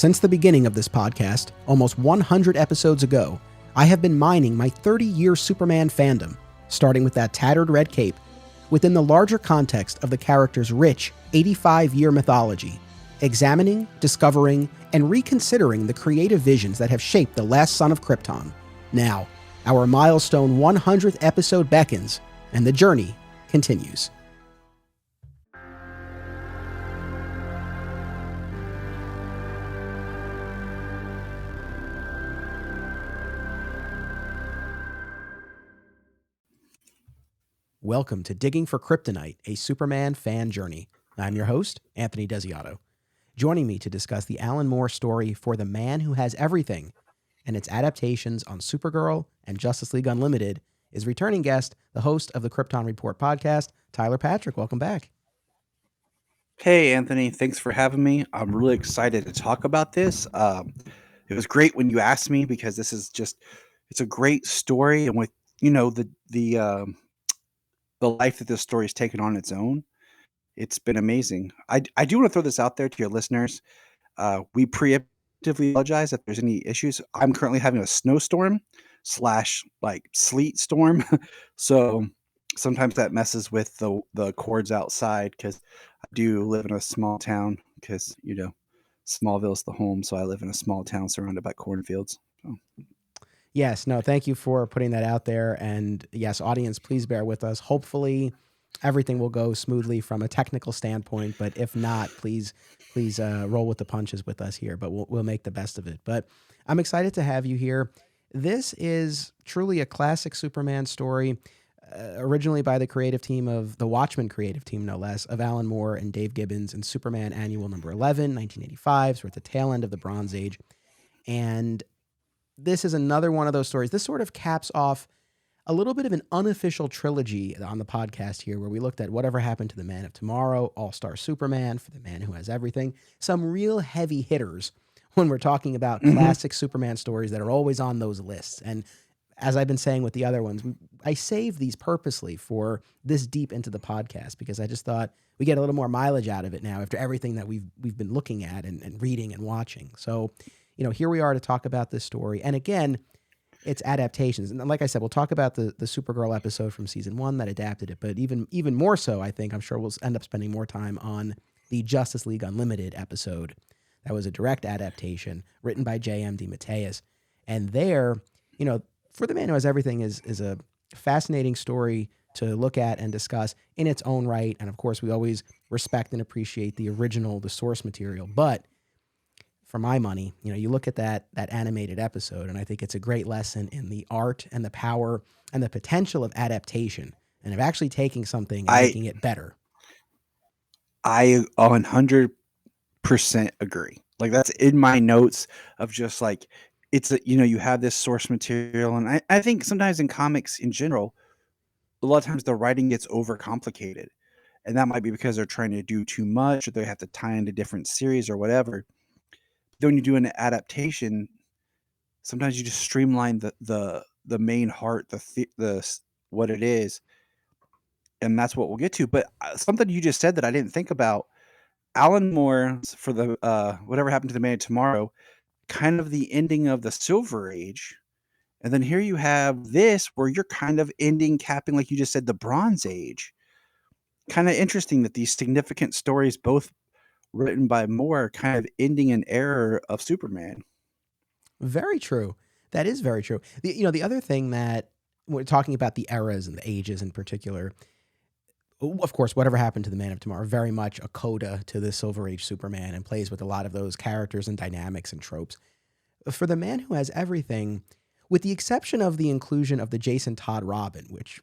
Since the beginning of this podcast, almost 100 episodes ago, I have been mining my 30-year Superman fandom, starting with that tattered red cape, within the larger context of the character's rich 85-year mythology, examining, discovering, and reconsidering the creative visions that have shaped the last son of Krypton. Now, our milestone 100th episode beckons, and the journey continues. Welcome to Digging for Kryptonite, a Superman fan journey. I'm your host, Anthony Desiato. Joining me to discuss the Alan Moore story For the Man Who Has Everything and its adaptations on Supergirl and Justice League Unlimited is returning guest, the host of the KRYPTON Report podcast, Tyler Patrick. Welcome back. Hey, Anthony. Thanks for having me. I'm really excited to talk about this. It was great when you asked me because this is it's a great story. And with, the life that this story has taken on its own, it's been amazing. I do want to throw this out there to your listeners. We preemptively apologize if there's any issues. I'm currently having a snowstorm / sleet storm. So sometimes that messes with the cords outside because I do live in a small town because, Smallville's the home. So I live in a small town surrounded by cornfields. So. Yes, no, thank you for putting that out there. And yes, audience, please bear with us. Hopefully everything will go smoothly from a technical standpoint, but if not, please roll with the punches with us here, but we'll make the best of it. But I'm excited to have you here. This is truly a classic Superman story, originally by the creative team of the Watchmen creative team, no less, of Alan Moore and Dave Gibbons in Superman Annual number 11, 1985. So we're at the tail end of the Bronze Age. And this is another one of those stories. This sort of caps off a little bit of an unofficial trilogy on the podcast here, where we looked at Whatever Happened to the Man of Tomorrow, All-Star Superman, For the Man Who Has Everything, some real heavy hitters when we're talking about classic Superman stories that are always on those lists. And as I've been saying with the other ones, I save these purposely for this deep into the podcast because I just thought we get a little more mileage out of it now after everything that we've been looking at and reading and watching. So, here we are to talk about this story. And again, it's adaptations. And like I said, we'll talk about the Supergirl episode from season 1 that adapted it. But even more so, I think, I'm sure we'll end up spending more time on the Justice League Unlimited episode. That was a direct adaptation written by J.M. DeMatteis. And there, For the Man Who Has Everything is a fascinating story to look at and discuss in its own right. And of course, we always respect and appreciate the original, the source material. But for my money, you look at that animated episode, and I think it's a great lesson in the art and the power and the potential of adaptation and of actually taking something and making it better. I 100% agree. Like, that's in my notes of just like, it's you have this source material. And I think sometimes in comics in general, a lot of times the writing gets overcomplicated. And that might be because they're trying to do too much or they have to tie into different series or whatever. Then when you do an adaptation, sometimes you just streamline the main heart, the what it is, and that's what we'll get to. But something you just said that I didn't think about, Alan Moore for the Whatever Happened to the Man of Tomorrow, kind of the ending of the Silver Age, and then here you have this where you're kind of capping, like you just said, the Bronze Age. Kind of interesting that these significant stories, both written by Moore, kind of ending an era of Superman. Very true. That is very true. The other thing that we're talking about, the eras and the ages in particular, of course, Whatever Happened to the Man of Tomorrow, very much a coda to the Silver Age Superman and plays with a lot of those characters and dynamics and tropes. For the Man Who Has Everything, with the exception of the inclusion of the Jason Todd Robin, which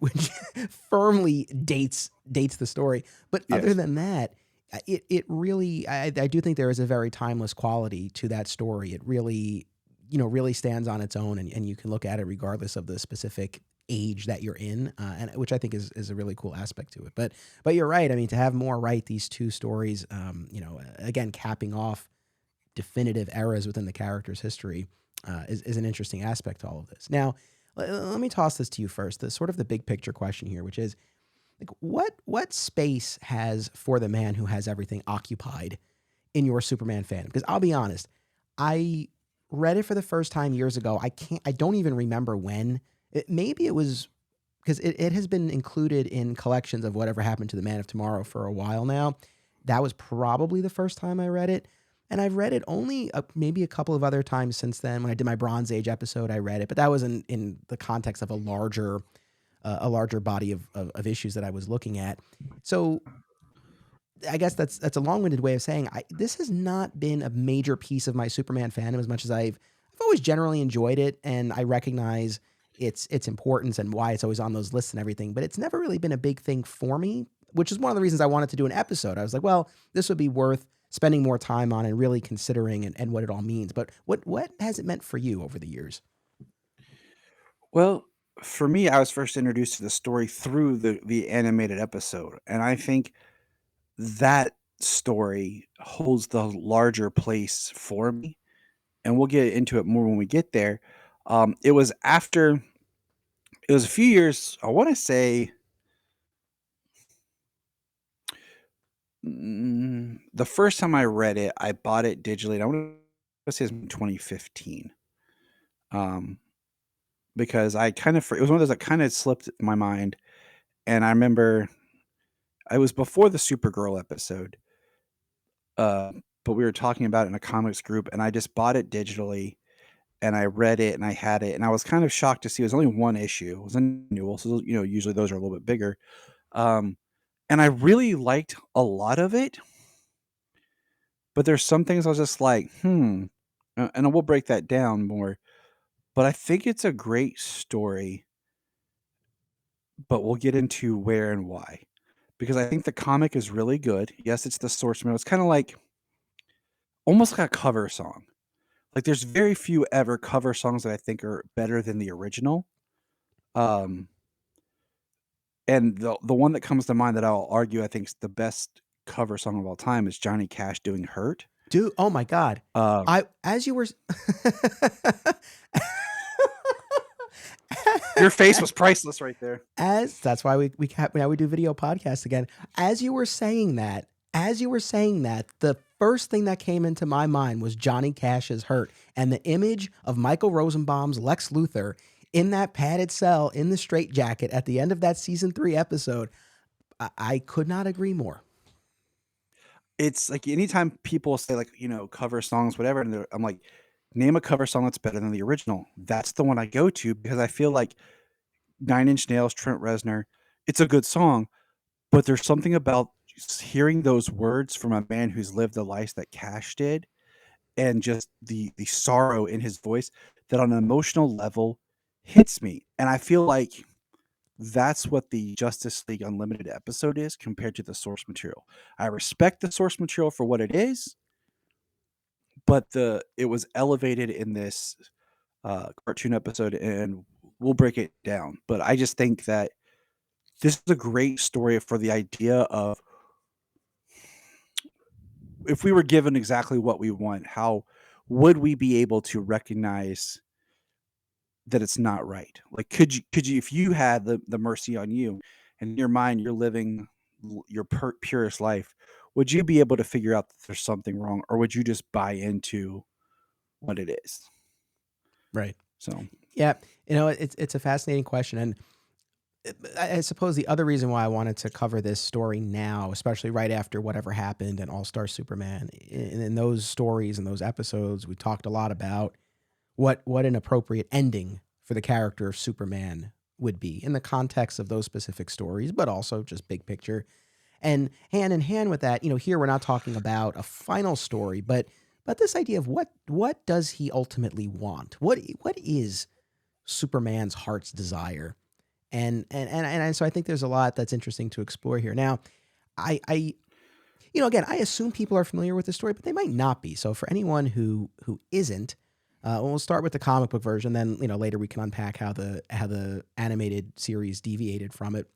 firmly dates the story, but yes. Other than that, it really, I do think there is a very timeless quality to that story. It really, really stands on its own, and you can look at it regardless of the specific age that you're in, and which I think is a really cool aspect to it. But you're right. I mean, to have Moore write these two stories, again, capping off definitive eras within the character's history, is an interesting aspect to all of this. Now, let me toss this to you first. The sort of the big picture question here, which is, like, what space has For the Man Who Has Everything occupied in your Superman fandom? Because I'll be honest, I read it for the first time years ago. I don't even remember when. Maybe it was because it has been included in collections of whatever happened to the Man of Tomorrow for a while now. That was probably the first time I read it. And I've read it only maybe a couple of other times since then. When I did my Bronze Age episode, I read it, but that was in the context of a larger body of issues that I was looking at. So I guess that's a long-winded way of saying this has not been a major piece of my Superman fandom as much as I've always generally enjoyed it, and I recognize its importance and why it's always on those lists and everything. But it's never really been a big thing for me, which is one of the reasons I wanted to do an episode. I was like, well, this would be worth spending more time on and really considering and what it all means. But what has it meant for you over the years? Well, for me, I was first introduced to the story through the animated episode, and I think that story holds the larger place for me, and we'll get into it more when we get there. It was after it was a few years, I wanna say, the first time I read it, I bought it digitally, and I wanna say it's in 2015, um, because I kind of it was one of those that kinda slipped my mind, and I remember it was before the Supergirl episode, uh, but we were talking about it in a comics group, and I just bought it digitally, and I read it, and I had it, and I was kind of shocked to see it was only 1 issue. It was annual, so, usually those are a little bit bigger, um, and I really liked a lot of it, but there's some things I was just like, "Hmm," and we'll break that down more, but I think it's a great story, but we'll get into where and why, because I think the comic is really good. Yes, it's the source material. It's kinda like almost like a cover song. Like, there's very few ever cover songs that I think are better than the original, um, and the one that comes to mind that I'll argue I think is the best cover song of all time is Johnny Cash doing "Hurt." Dude, oh my God. Um, I as you were your face was priceless right there. as that's why now we do video podcasts again. As you were saying that, the first thing that came into my mind was Johnny Cash's "Hurt" and the image of Michael Rosenbaum's Lex Luthor in that padded cell in the straitjacket at the end of that season 3 episode. I could not agree more. It's like anytime people say, like, cover songs, whatever, and I'm like, "Name a cover song that's better than the original." That's the one I go to because I feel like Nine Inch Nails, Trent Reznor, it's a good song, but there's something about just hearing those words from a man who's lived the life that Cash did, and just the sorrow in his voice that on an emotional level hits me, and I feel like that's what the Justice League Unlimited episode is compared to the source material. I respect the source material for what it is, but it was elevated in this, cartoon episode, and we'll break it down, but I just think that this is a great story for the idea of if we were given exactly what we want, how would we be able to recognize that it's not right? Like, could you if you had the mercy on you, and in your mind, you're living your purest life, would you be able to figure out that there's something wrong, or would you just buy into what it is? Right. So, Yeah, it's a fascinating question, and I suppose the other reason why I wanted to cover this story now, especially right after whatever happened in All Star Superman, in those stories and those episodes, we talked a lot about what an appropriate ending for the character of Superman would be in the context of those specific stories, but also just big picture. And hand in hand with that, here we're not talking about a final story, but this idea of what does he ultimately want? What is Superman's heart's desire? And so I think there's a lot that's interesting to explore here. Now, I again, I assume people are familiar with the story, but they might not be. So for anyone who isn't, we'll start with the comic book version. Then later we can unpack how the animated series deviated from it.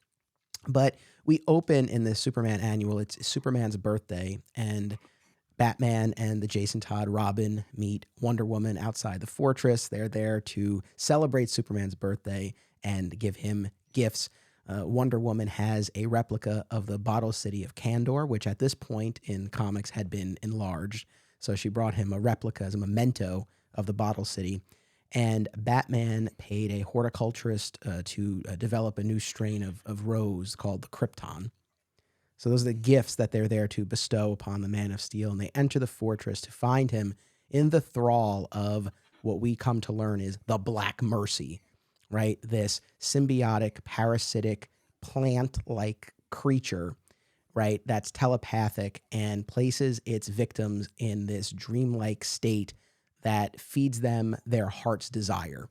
But we open in the Superman annual. It's Superman's birthday, and Batman and the Jason Todd Robin meet Wonder Woman outside the fortress. They're there to celebrate Superman's birthday and give him gifts. Wonder Woman has a replica of the bottle city of Kandor, which at this point in comics had been enlarged. So she brought him a replica as a memento of the Bottle City. And Batman paid a horticulturist to develop a new strain of rose called the Krypton. So those are the gifts that they're there to bestow upon the Man of Steel. And they enter the fortress to find him in the thrall of what we come to learn is the Black Mercy, right? This symbiotic, parasitic, plant-like creature, right? That's telepathic and places its victims in this dreamlike state that feeds them their heart's desire.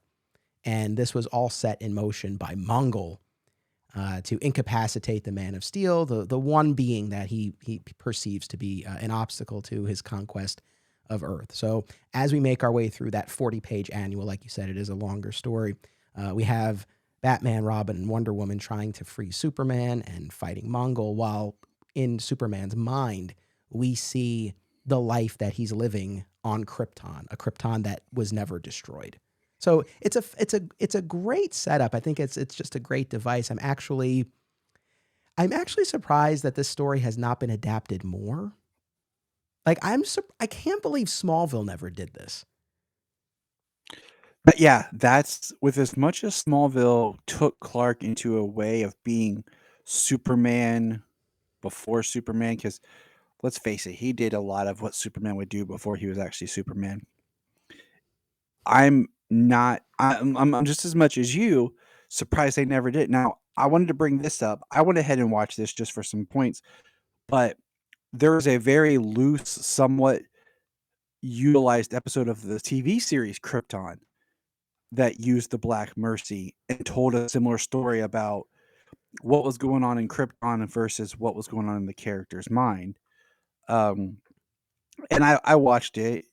And this was all set in motion by Mongol to incapacitate the Man of Steel, the one being that he perceives to be an obstacle to his conquest of Earth. So as we make our way through that 40-page annual, like you said, it is a longer story. We have Batman, Robin, and Wonder Woman trying to free Superman and fighting Mongol, while in Superman's mind, we see the life that he's living on Krypton, a Krypton that was never destroyed. So it's a great setup. I think it's just a great device. I'm actually surprised that this story has not been adapted more. Like I can't believe Smallville never did this. But yeah, that's with as much as Smallville took Clark into a way of being Superman before Superman, because let's face it, he did a lot of what Superman would do before he was actually Superman. I'm not. I'm just as much as you surprised they never did. Now, I wanted to bring this up. I went ahead and watched this just for some points, but there was a very loose, somewhat utilized episode of the TV series Krypton that used the Black Mercy and told a similar story about what was going on in Krypton versus what was going on in the character's mind. Um, and I watched it.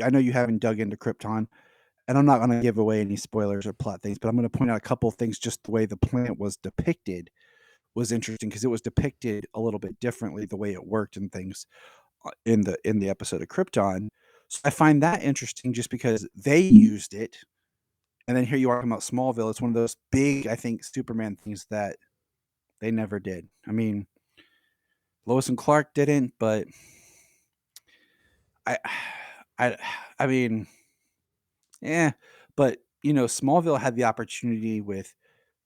I know you haven't dug into Krypton, and I'm not going to give away any spoilers or plot things, but I'm going to point out a couple of things. Just the way the planet was depicted was interesting because it was depicted a little bit differently, the way it worked and things in the episode of Krypton. So I find that interesting just because they used it, and then here you are talking about Smallville. It's one of those big, I think, Superman things that they never did. I mean, Lois and Clark didn't, but I, I, I mean, yeah. But Smallville had the opportunity with,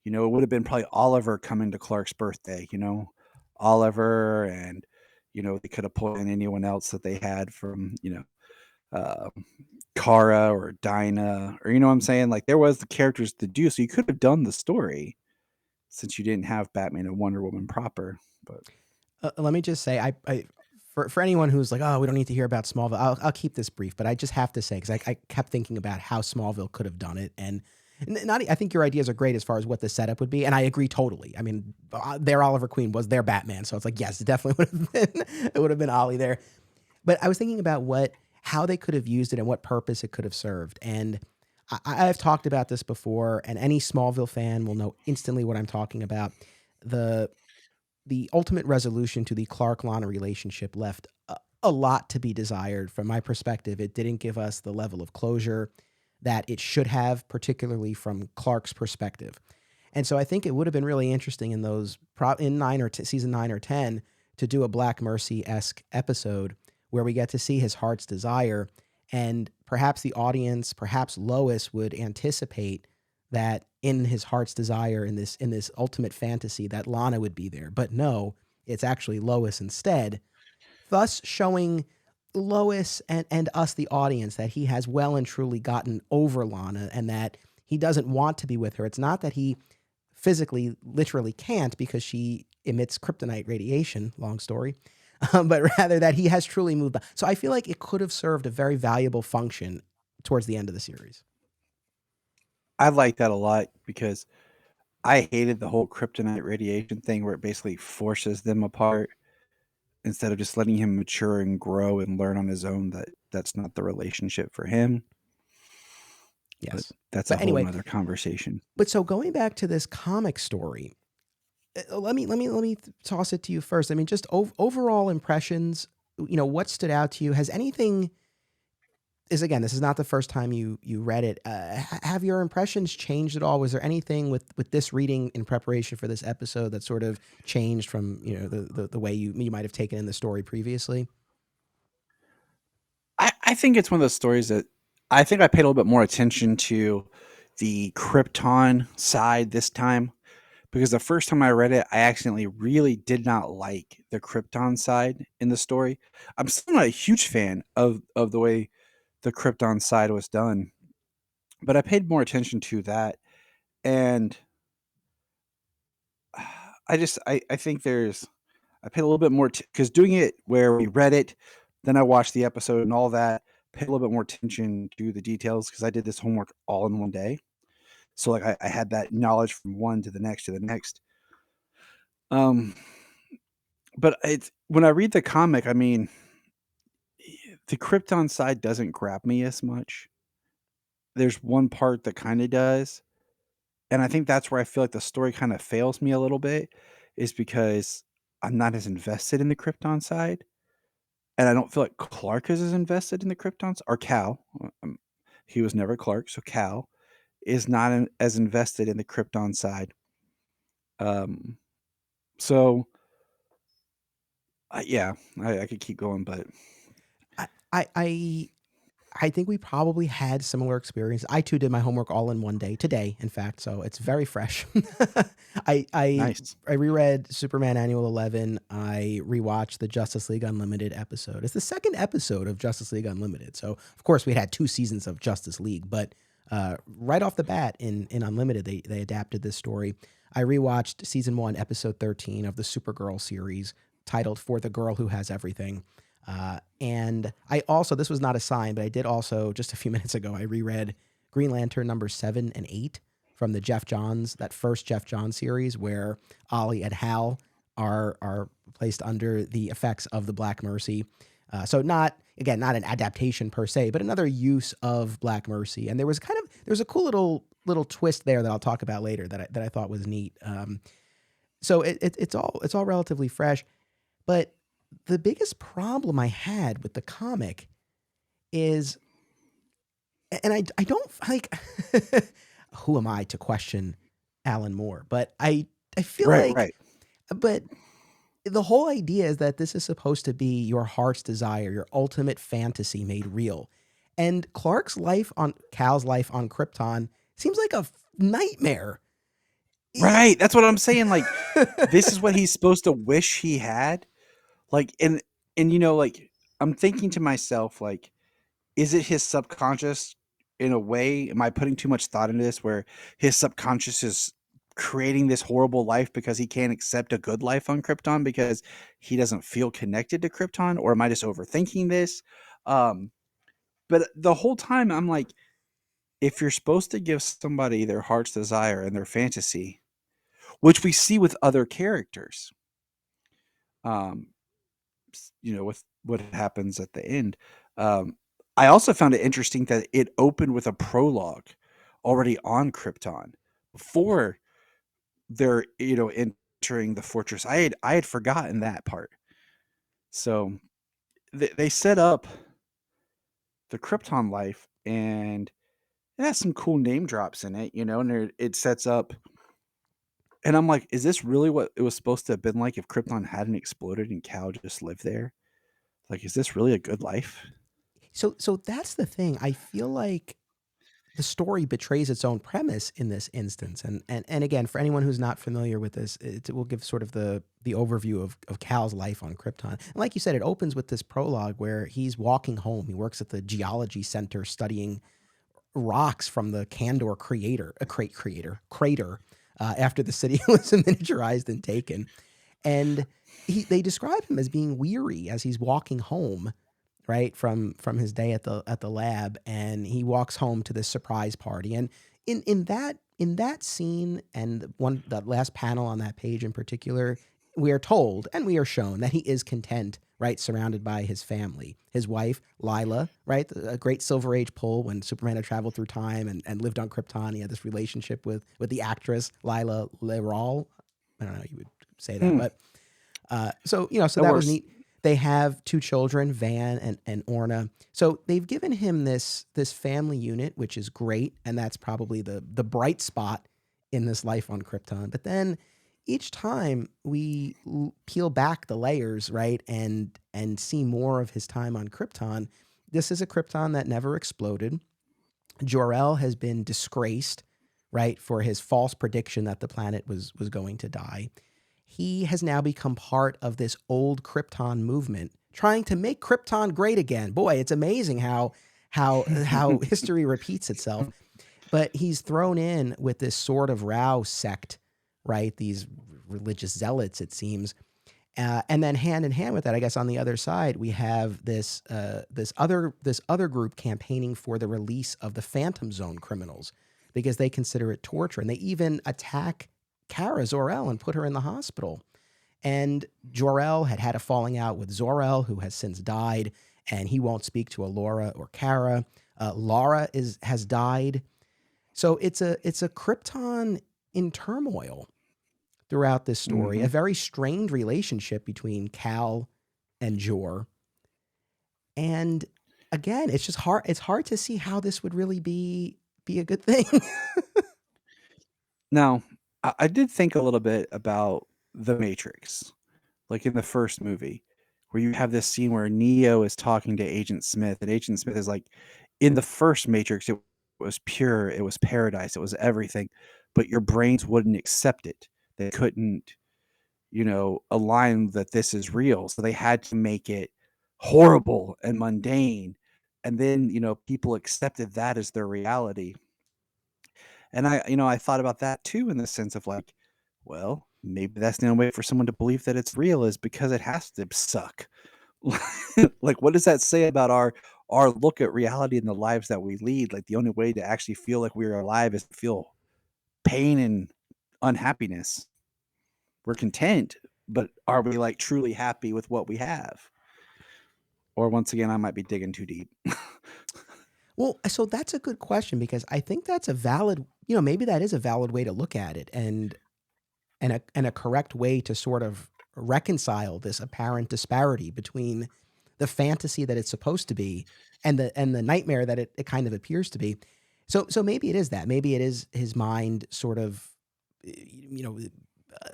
it would have been probably Oliver coming to Clark's birthday. Oliver, and they could have pulled in anyone else that they had from uh, Kara or Dinah, or what I'm saying. Like there was the characters to do, so you could have done the story since you didn't have Batman and Wonder Woman proper. But Let me just say, for anyone who's like, oh, we don't need to hear about Smallville, I'll keep this brief, but I just have to say, because I kept thinking about how Smallville could have done it, and I think your ideas are great as far as what the setup would be, and I agree totally. I mean, their Oliver Queen was their Batman, so it's like, yes, it definitely would have been Ollie there. But I was thinking about how they could have used it and what purpose it could have served, and I've talked about this before, and any Smallville fan will know instantly what I'm talking about. The ultimate resolution to the Clark-Lana relationship left a lot to be desired. From my perspective, it didn't give us the level of closure that it should have, particularly from Clark's perspective. And so I think it would have been really interesting in season 9 or 10 to do a Black Mercy-esque episode where we get to see his heart's desire, and perhaps the audience, perhaps Lois, would anticipate that in his heart's desire, in this ultimate fantasy, that Lana would be there. But no, it's actually Lois instead, thus showing Lois and us, the audience, that he has well and truly gotten over Lana and that he doesn't want to be with her. It's not that he physically, literally can't because she emits kryptonite radiation, long story, but rather that he has truly moved on. So I feel like it could have served a very valuable function towards the end of the series. I like that a lot because I hated the whole kryptonite radiation thing where it basically forces them apart instead of just letting him mature and grow and learn on his own. That's not the relationship for him. But Yes. that's a But whole anyway, nother conversation. but so going back to this comic story, let me toss it to you first. I mean, just overall impressions. What stood out to you? Has anything? Again, this is not the first time you read it. Have your impressions changed at all? Was there anything with this reading in preparation for this episode that sort of changed from the way you might have taken in the story previously? I think it's one of those stories that I think I paid a little bit more attention to the Krypton side this time, because the first time I read it, I accidentally really did not like the Krypton side in the story. I'm still not a huge fan of the way the Krypton side was done, but I paid more attention to that, and I think there's I paid a little bit more because doing it where we read it, then I watched the episode and all that. Paid a little bit more attention to the details because I did this homework all in one day. So like I had that knowledge from one to the next to the next. Um, but it's when I read the comic, I mean, the Krypton side doesn't grab me as much. There's one part that kind of does, and I think that's where I feel like the story kind of fails me a little bit, is because I'm not as invested in the Krypton side. And I don't feel like Clark is as invested in the Kryptons or Cal. He was never Clark, so Cal is not as invested in the Krypton side. Um, so yeah, I could keep going, but I I I I think we probably had similar experience. I too did my homework all in one day today, in fact, so it's very fresh. I I nice. I reread Superman Annual 11. I rewatched the Justice League Unlimited episode. It's the second episode of Justice League Unlimited. So of course we had two seasons of Justice League, but right off the bat in Unlimited they adapted this story. I rewatched season 1, episode 13 of the Supergirl series, titled "For the Girl Who Has Everything." And I also, this was not a sign, but I did also, just a few minutes ago, I reread Green Lantern number 7 and 8 from the Jeff Johns, that first Jeff Johns series where Ollie and Hal are placed under the effects of the Black Mercy. So not, again, not an adaptation per se, but another use of Black Mercy. And there's a cool little twist there that I'll talk about later that I thought was neat. So it's all relatively fresh. But the biggest problem I had with the comic is, and I don't like, who am I to question Alan Moore? But I feel Right, like, right, but the whole idea is that this is supposed to be your heart's desire, your ultimate fantasy made real. And Cal's life on Krypton seems like a nightmare. right. That's what I'm saying. Like this is what he's supposed to wish he had. Like and like I'm thinking to myself like, is it his subconscious in a way? Am I putting too much thought into this where his subconscious is creating this horrible life because he can't accept a good life on Krypton because he doesn't feel connected to Krypton? Or am I just overthinking this? Um, but the whole time I'm like, if you're supposed to give somebody their heart's desire and their fantasy, which we see with other characters, um, with what happens at the end. Um, I also found it interesting that it opened with a prologue already on Krypton before they're entering the fortress. I had forgotten that part. So they set up the Krypton life, and it has some cool name drops in it, and it sets up. And I'm like, is this really what it was supposed to have been like if Krypton hadn't exploded and Cal just lived there? Like, is this really a good life? So that's the thing. I feel like the story betrays its own premise in this instance. And again, for anyone who's not familiar with this, it will give sort of the overview of Cal's life on Krypton. And like you said, it opens with this prologue where he's walking home. He works at the geology center studying rocks from the Kandor crater, after the city was miniaturized and taken. And they describe him as being weary as he's walking home, right, from his day at the lab, and he walks home to this surprise party. And in that scene, and that last panel on that page in particular, we are told and we are shown that he is content, right, surrounded by his family, his wife Lila, right, a great Silver Age pull when Superman had traveled through time and lived on Krypton. He had this relationship with the actress Lila Leral. I don't know how you would say that, Hmm, but so so that that was works. neat. They have two children, Van and Orna. So they've given him this family unit, which is great, and that's probably the bright spot in this life on Krypton. But then each time we peel back the layers, right, and see more of his time on Krypton, this is a Krypton that never exploded. Jor-El has been disgraced, right, for his false prediction that the planet was going to die. He has now become part of this old Krypton movement, trying to make Krypton great again. Boy, it's amazing how history repeats itself. But he's thrown in with this Sword of Rao sect, right? These religious zealots, it seems. And then hand in hand with that, I guess on the other side, we have this other group campaigning for the release of the Phantom Zone criminals because they consider it torture, and they even attack Kara Zor-El and put her in the hospital. And Jor-El had a falling out with Zor-El, who has since died, and he won't speak to Alora or Kara. Lara has died, so it's a Krypton in turmoil throughout this story, Mm-hmm. a very strained relationship between Cal and Jor. And again, it's just hard. It's hard to see how this would really be a good thing. Now, I did think a little bit about The Matrix, like in the first movie, where you have this scene where Neo is talking to Agent Smith, and Agent Smith is like, in the first Matrix, it was pure, it was paradise, it was everything, but your brains wouldn't accept it. They couldn't, align that this is real. So they had to make it horrible and mundane. And then, people accepted that as their reality. And I thought about that too in the sense of like, well, maybe that's the only way for someone to believe that it's real is because it has to suck. Like, what does that say about our look at reality and the lives that we lead? Like, the only way to actually feel like we're alive is to feel pain and unhappiness. We're content, but are we like truly happy with what we have? Or once again, I might be digging too deep. Well, so that's a good question because I think that's a valid, maybe that is a valid way to look at it, and a correct way to sort of reconcile this apparent disparity between the fantasy that it's supposed to be and the nightmare that it kind of appears to be. So maybe it is that. Maybe it is his mind sort of you know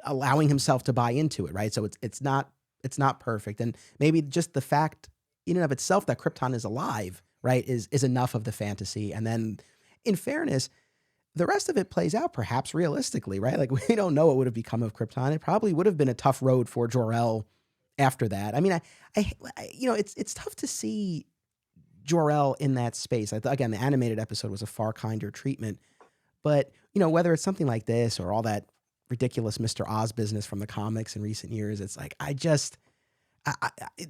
allowing himself to buy into it, right? So it's not perfect, and maybe just the fact in and of itself that Krypton is alive, right, is enough of the fantasy. And then, in fairness, the rest of it plays out perhaps realistically, right? Like we don't know what would have become of Krypton. It probably would have been a tough road for Jor-El after that. I mean, it's tough to see Jor-El in that space. Again, the animated episode was a far kinder treatment, but whether it's something like this or all that ridiculous Mr. Oz business from the comics in recent years, it's like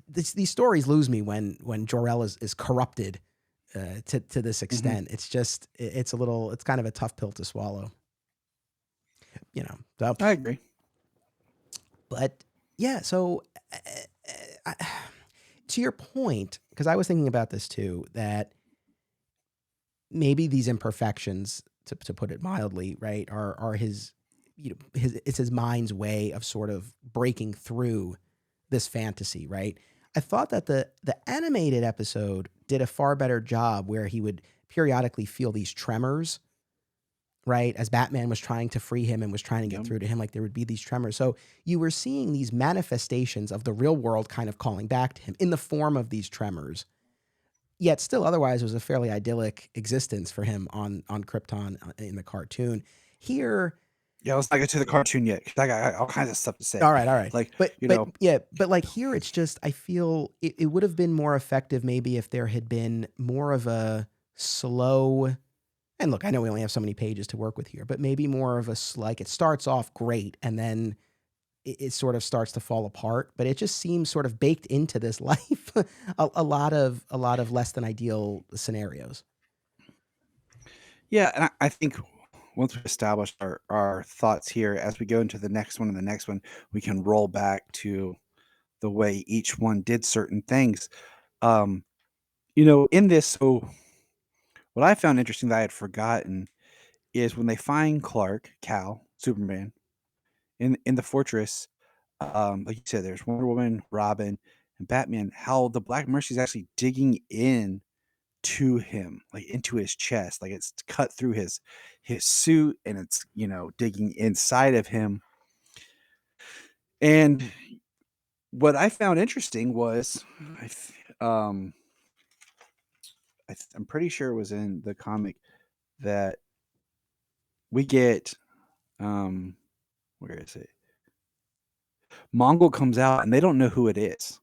these stories lose me when Jor-El is corrupted to this Mhm. extent. It's kind of a tough pill to swallow, you know. So, I agree. but yeah. So, uh, uh, to your point, because I was thinking about this too, that maybe these imperfections, to put it mildly, right, are his, it's his mind's way of sort of breaking through this fantasy, right? I thought that the animated episode did a far better job where he would periodically feel these tremors, right? As Batman was trying to free him and was trying to get Yep. through to him, like there would be these tremors. So you were seeing these manifestations of the real world kind of calling back to him in the form of these tremors. Yet still, otherwise, it was a fairly idyllic existence for him on Krypton in the cartoon. Here, Yeah, let's not get to the cartoon yet 'cause I got all kinds of stuff to say. all right. Like, But yeah, but like here, it's just I feel it would have been more effective maybe if there had been more of a slow. And look, I know we only have so many pages to work with here, but maybe more of like it starts off great and then it sort of starts to fall apart. But it just seems sort of baked into this life, a lot of less than ideal scenarios. yeah, and I think once we establish our thoughts here, as we go into the next one and the next one, we can roll back to the way each one did certain things. Um, in this, so what I found interesting that I had forgotten is when they find Clark, Cal, Superman in the fortress. Like you said, there's Wonder Woman, Robin, and Batman. How the Black Mercy is actually digging in to him, like into his chest, like it's cut through his suit, and it's digging inside of him. And what I found interesting was, I th- um, I'm pretty sure it was in the comic that we get where is it? Mongol comes out and they don't know who it is.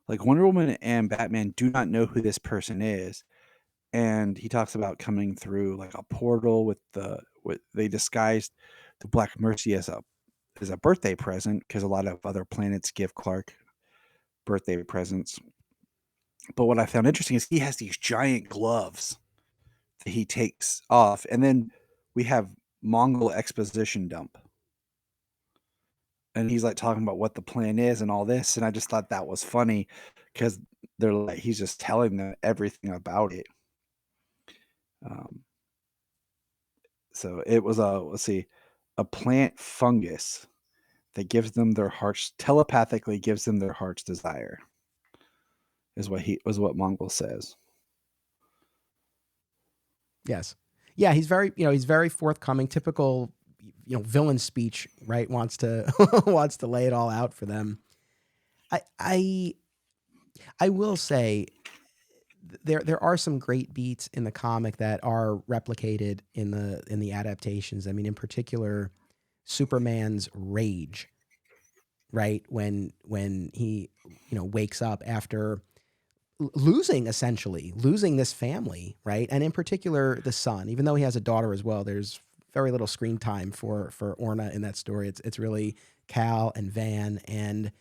Like Wonder Woman and Batman do not know who this person is. And he talks about coming through like a portal with they disguised the Black Mercy as a birthday present because a lot of other planets give Clark birthday presents. But what I found interesting is he has these giant gloves that he takes off, and then we have Mongol exposition dump. And he's like talking about what the plan is and all this, and I just thought that was funny because they're like he's just telling them everything about it. Um, so it was a plant fungus that gives them their hearts telepathically gives them their heart's desire. Is what Mongol says. Yes. Yeah, he's very forthcoming, typical villain speech, right? Wants to wants to lay it all out for them. I I will say there are some great beats in the comic that are replicated in the adaptations. I mean, in particular, Superman's rage, right? When he wakes up after losing this family, right? And in particular, the son. Even though he has a daughter as well, there's very little screen time for Orna in that story. It's really Cal and Van and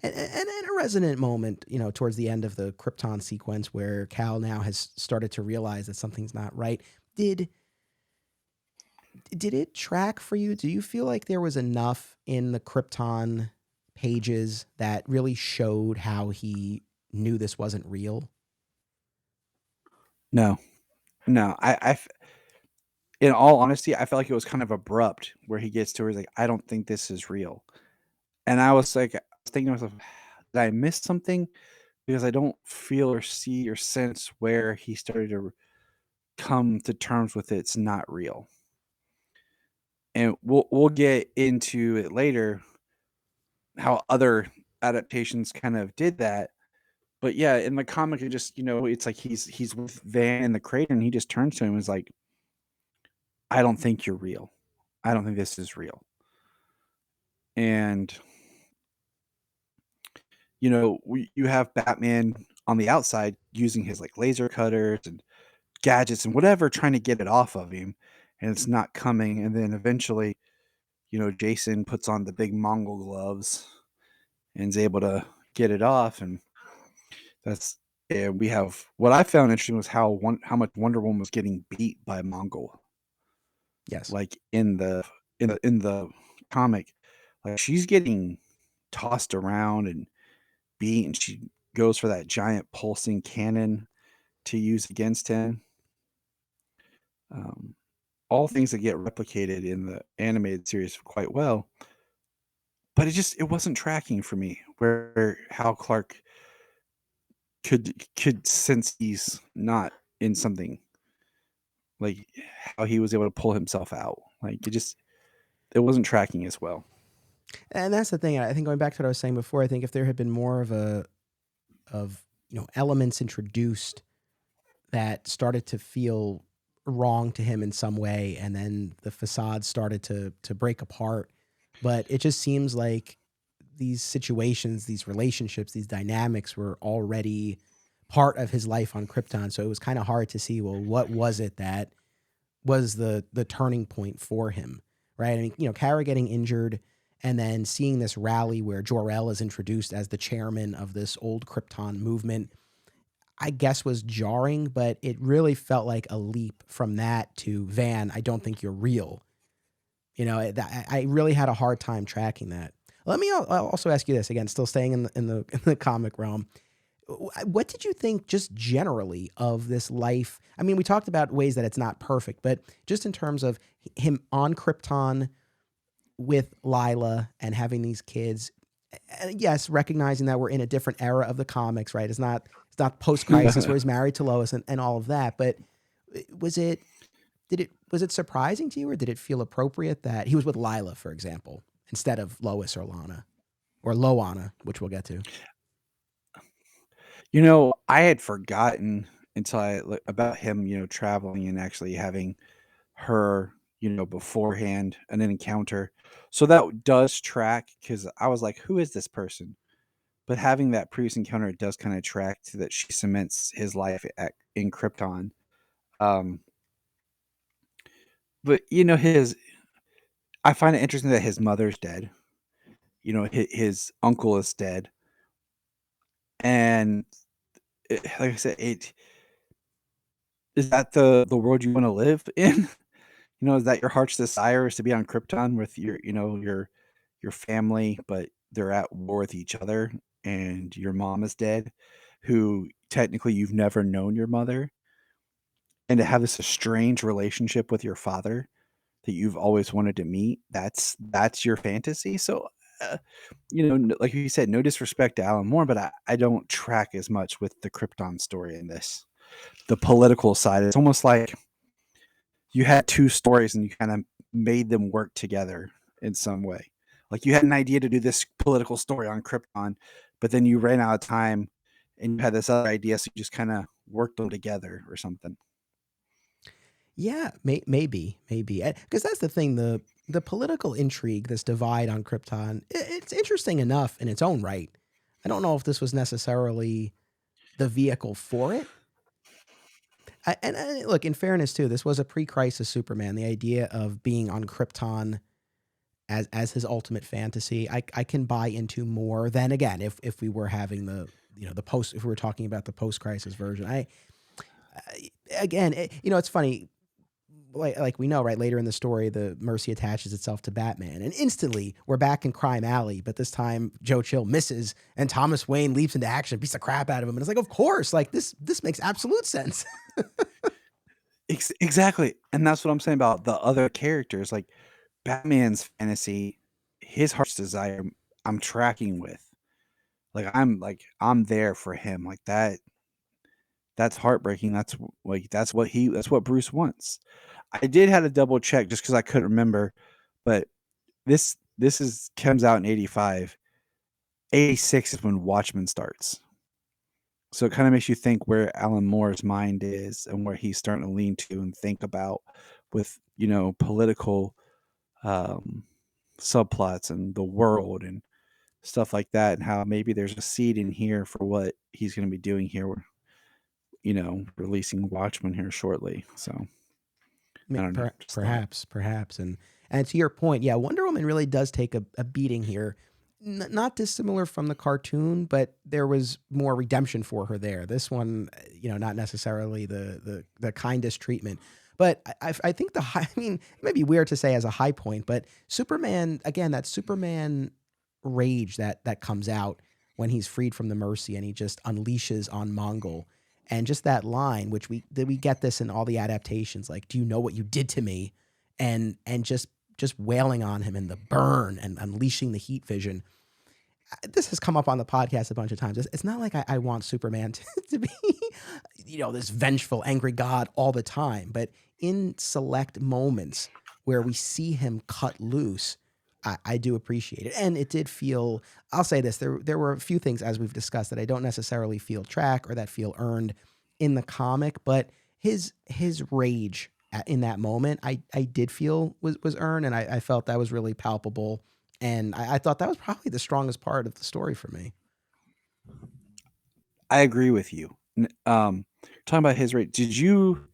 a resonant moment, towards the end of the Krypton sequence where Cal now has started to realize that something's not right. Did it track for you? Do you feel like there was enough in the Krypton pages that really showed how he knew this wasn't real? No, no. In all honesty, I felt like it was kind of abrupt where he gets to where he's like, I don't think this is real. And I was like, I was thinking to myself, did I miss something? Because I don't feel or see or sense where he started to come to terms with it's not real. And we'll get into it later how other adaptations kind of did that. But yeah, in the comic, it just it's like he's with Van in the crater, and he just turns to him and is like, "I don't think you're real. I don't think this is real." And you have Batman on the outside using his like laser cutters and gadgets and whatever, trying to get it off of him, and it's not coming. And then eventually, Jason puts on the big Mongol gloves and is able to get it off, and that's and we have what I found interesting was how much Wonder Woman was getting beat by Mongol, Yes. like in the comic, like she's getting tossed around and beat, and she goes for that giant pulsing cannon to use against him. Um, all things that get replicated in the animated series quite well, but it wasn't tracking for me where how Clark could sense he's not in something, like how he was able to pull himself out. Like it wasn't tracking as well. And that's the thing. I think going back to what I was saying before, I think if there had been more of elements introduced that started to feel wrong to him in some way, and then the facade started to break apart. But it just seems like these situations, these relationships, these dynamics were already part of his life on Krypton. So it was kind of hard to see, well, what was it that was the turning point for him, right? I mean, Kara getting injured and then seeing this rally where Jor-El is introduced as the chairman of this old Krypton movement, I guess was jarring, but it really felt like a leap from that to Van, I don't think you're real. I really had a hard time tracking that. Let me also ask you this again, still staying in the comic realm. What did you think just generally of this life? I mean, we talked about ways that it's not perfect, but just in terms of him on Krypton with Lila and having these kids. Yes, recognizing that we're in a different era of the comics, right? It's not post crisis where he's married to Lois and all of that. But was it was it surprising to you, or did it feel appropriate that he was with Lila, for example, instead of Lois or Lana or Loana, which we'll get to? I had forgotten until about him, traveling and actually having her, beforehand an encounter. So that does track because I was like, who is this person? But having that previous encounter, it does kind of track to that she cements his life in Krypton. Um, but I find it interesting that his mother's dead. His uncle is dead, and like I said, it is that the world you want to live in. Is that your heart's desire is to be on Krypton with your family, but they're at war with each other, and your mom is dead, who technically you've never known your mother, and to have this strange relationship with your father that you've always wanted to meet. That's your fantasy. So, like you said, no disrespect to Alan Moore, but I don't track as much with the Krypton story in this. The political side, it's almost like you had two stories and you kind of made them work together in some way. Like you had an idea to do this political story on Krypton, but then you ran out of time and you had this other idea, so you just kind of worked them together or something. Yeah, maybe, because that's the thing. The political intrigue, this divide on Krypton, it's interesting enough in its own right. I don't know if this was necessarily the vehicle for it. And look, in fairness too, this was a pre-crisis Superman. The idea of being on Krypton as his ultimate fantasy, I can buy into more than, again, if we were having the post, if we were talking about the post-crisis version. Again, it's funny. Like we know, right, later in the story, the Mercy attaches itself to Batman, and instantly we're back in Crime Alley. But this time, Joe Chill misses, and Thomas Wayne leaps into action, beats the crap out of him, and it's like, of course, like this makes absolute sense. Exactly, and that's what I'm saying about the other characters. Like Batman's fantasy, his heart's desire, I'm tracking with. I'm there for him. Like that. That's heartbreaking. That's what Bruce wants. I did have to double check just because I couldn't remember, but this is comes out in 85. 86 is when Watchmen starts. So it kind of makes you think where Alan Moore's mind is and where he's starting to lean to and think about with, political um, subplots and the world and stuff like that, and how maybe there's a seed in here for what he's going to be doing here, releasing Watchmen here shortly. So I don't know. Just thought. Perhaps, and to your point, yeah, Wonder Woman really does take a beating here. Not dissimilar from the cartoon, but there was more redemption for her there. This one, not necessarily the kindest treatment. But I think the high, I mean, it may be weird to say as a high point, but Superman, again, that Superman rage that comes out when he's freed from the Mercy and he just unleashes on Mongol. And just that line, which we get this in all the adaptations, like, do you know what you did to me? And just wailing on him and the burn and unleashing the heat vision. This has come up on the podcast a bunch of times. It's not like I want Superman to be, this vengeful, angry God all the time. But in select moments where we see him cut loose, I do appreciate it. And it did feel, I'll say this, there were a few things, as we've discussed, that I don't necessarily feel track or that feel earned in the comic, but his rage in that moment, I did feel was earned, and I felt that was really palpable. And I thought that was probably the strongest part of the story for me. I agree with you. Talking about his rate, did you?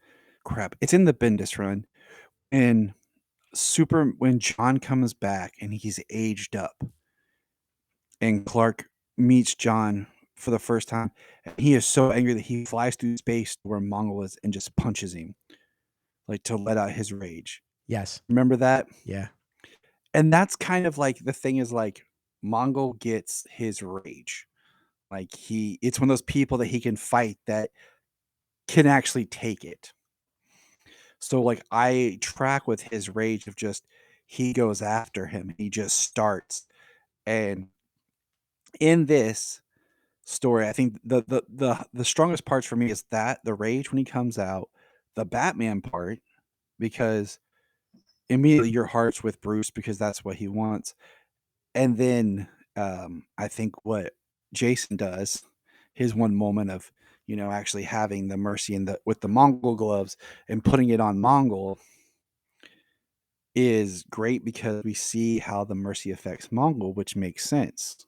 Crap, it's in the Bendis run. And when John comes back and he's aged up, and Clark meets John for the first time, and he is so angry that he flies through space to where Mongol is and just punches him, like to let out his rage. Yes. Remember that? Yeah. And that's kind of like the thing is like Mongol gets his rage. Like it's one of those people that he can fight that can actually take it. So like I track with his rage of just he goes after him. He just starts. And in this story, I think the strongest parts for me is that the rage when he comes out, the Batman part, because immediately your heart's with Bruce because that's what he wants. And then I think what Jason does, his one moment of, actually having the mercy with the Mongol gloves and putting it on Mongol is great because we see how the mercy affects Mongol, which makes sense.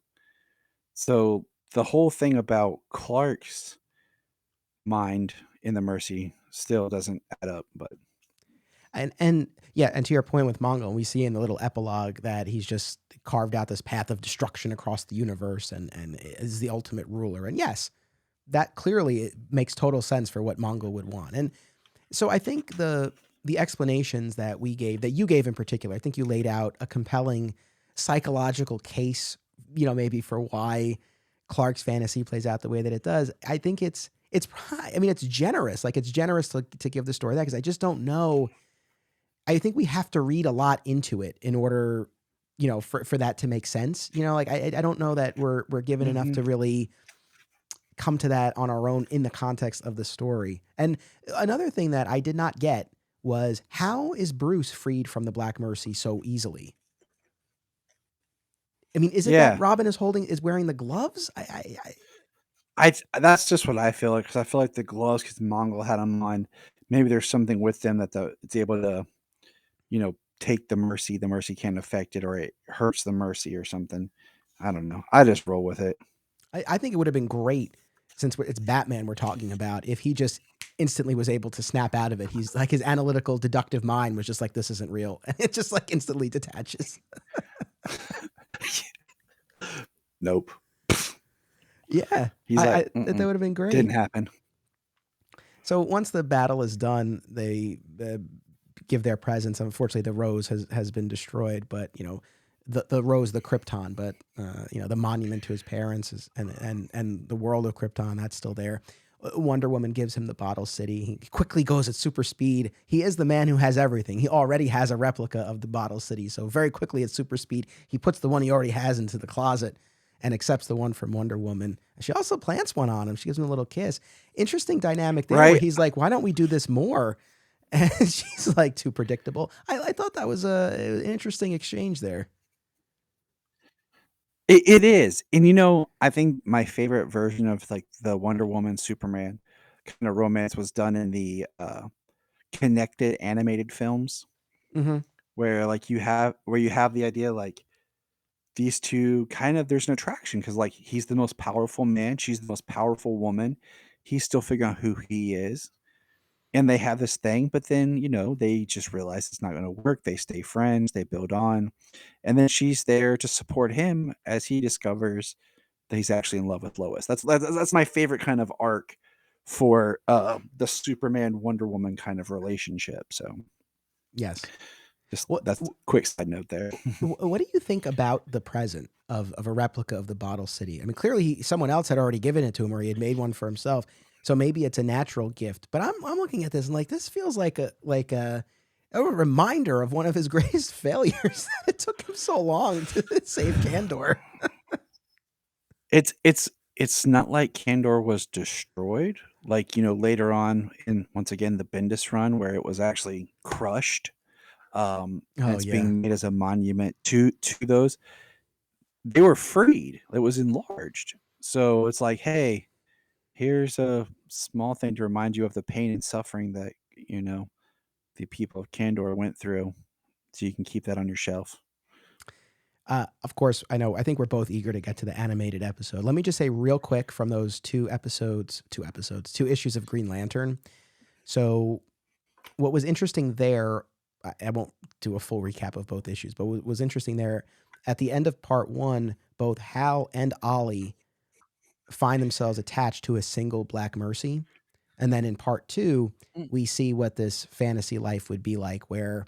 So the whole thing about Clark's mind in the mercy still doesn't add up, but And yeah, and to your point with Mongol, we see in the little epilogue that he's just carved out this path of destruction across the universe and is the ultimate ruler. And yes, that clearly it makes total sense for what Mongol would want. And so I think the explanations that we gave, that you gave in particular, I think you laid out a compelling psychological case, maybe for why Clark's fantasy plays out the way that it does. I think I mean, it's generous. Like, it's generous to give the story that, because I just don't know. I think we have to read a lot into it in order, for that to make sense. Like, I don't know that we're given enough to Mhm. really come to that on our own in the context of the story. And another thing that I did not get was, how is Bruce freed from the Black Mercy so easily? I mean, is it that Yeah. Robin is wearing the gloves? That's just what I feel like, because I feel like the gloves, because Mongol had them on, maybe there's something with them that it's able to, take the mercy can't affect it, or it hurts the mercy or something. I don't know. I just roll with it. I think it would have been great, since it's Batman we're talking about, if he just instantly was able to snap out of it. He's like, his analytical deductive mind was just like, this isn't real. And it just like instantly detaches. Nope. Yeah. He's like, I that would have been didn't great. happen. So once the battle is done, they give their presents. Unfortunately, the rose has been destroyed, but the rose, the Krypton, but the monument to his parents is, and the world of Krypton, that's still there. Wonder Woman gives him the Bottle City. He quickly goes at super speed. He is the man who has everything. He already has a replica of the Bottle City. So very quickly at super speed, he puts the one he already has into the closet and accepts the one from Wonder Woman. She also plants one on him. She gives him a little kiss. Interesting dynamic there, where Right. he's like, why don't we do this more? And she's like, too predictable. I thought that was an interesting exchange there. It is. And I think my favorite version of like the Wonder Woman Superman kind of romance was done in the connected animated films, Mm-hmm. where you have the idea, like, these two kind of, there's an attraction, because like he's the most powerful man, she's the most powerful woman. He's still figuring out who he is. And they have this thing, but then, they just realize it's not going to work. They stay friends, they build on. And then she's there to support him as he discovers that he's actually in love with Lois. That's my favorite kind of arc for the Superman Wonder Woman kind of relationship. So Yes. just What that's a quick side note there. what do you think about the present of a replica of the Bottle City? I mean, clearly someone else had already given it to him, or he had made one for himself. So maybe it's a natural gift. But I'm looking at this and like, this feels like a reminder of one of his greatest failures. It took him so long to save Kandor. It's not like Kandor was destroyed, like, later on in, once again, the Bendis run, where it was actually crushed, and Oh it's yeah. being made as a monument to those. They were freed. It was enlarged. So it's like, hey, here's a small thing to remind you of the pain and suffering that, the people of Kandor went through, so you can keep that on your shelf. Of course, I know. I think we're both eager to get to the animated episode. Let me just say real quick from those two issues of Green Lantern. So, what was interesting there, I won't do a full recap of both issues, but what was interesting there, at the end of part one, both Hal and Ollie find themselves attached to a single Black Mercy. And then in part two, Mm. we see what this fantasy life would be like, where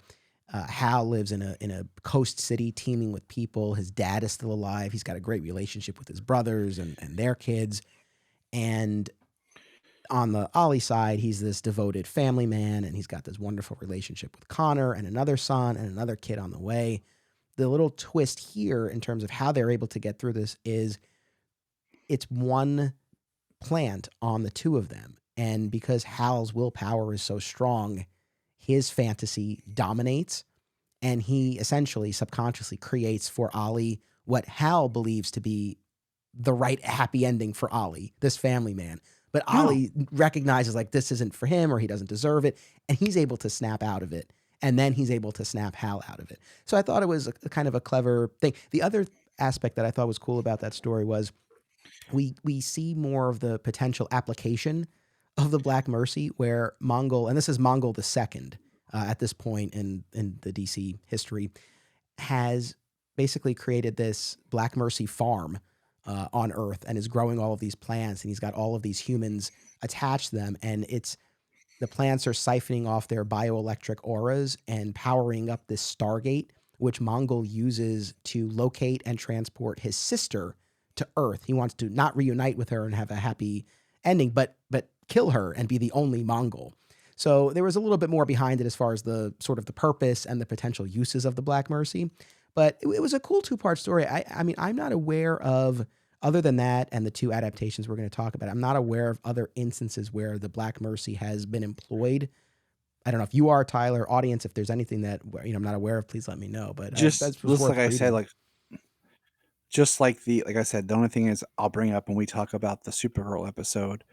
Hal lives in a coast city teeming with people. His dad is still alive. He's got a great relationship with his brothers and their kids. And on the Ollie side, he's this devoted family man, and he's got this wonderful relationship with Connor and another son and another kid on the way. The little twist here in terms of how they're able to get through this is, it's one plant on the two of them. And because Hal's willpower is so strong, his fantasy dominates, and he essentially subconsciously creates for Ollie what Hal believes to be the right happy ending for Ollie, this family man. but No. Ollie recognizes like this isn't for him or he doesn't deserve it, and he's able to snap out of it, and then he's able to snap Hal out of it. So I thought it was a kind of a clever thing. The other aspect that I thought was cool about that story was we see more of the potential application of the Black Mercy, where Mongol, and this is Mongol the second at this point in the DC history, has basically created this Black Mercy farm on Earth and is growing all of these plants, and he's got all of these humans attached to them, and it's the plants are siphoning off their bioelectric auras and powering up this Stargate, which Mongol uses to locate and transport his sister to Earth. He wants to not reunite with her and have a happy ending, but kill her and be the only Mongol. So there was a little bit more behind it as far as the sort of the purpose and the potential uses of the Black Mercy. But it was a cool two-part story. I mean, I'm not aware of, other than that and the two adaptations we're going to talk about, I'm not aware of other instances where the Black Mercy has been employed. I don't know if you are, Tyler, audience, if there's anything that I'm not aware of, please let me know. But Just that's was like worth I said, reading. like I said, the only thing is I'll bring up when we talk about the Supergirl episode,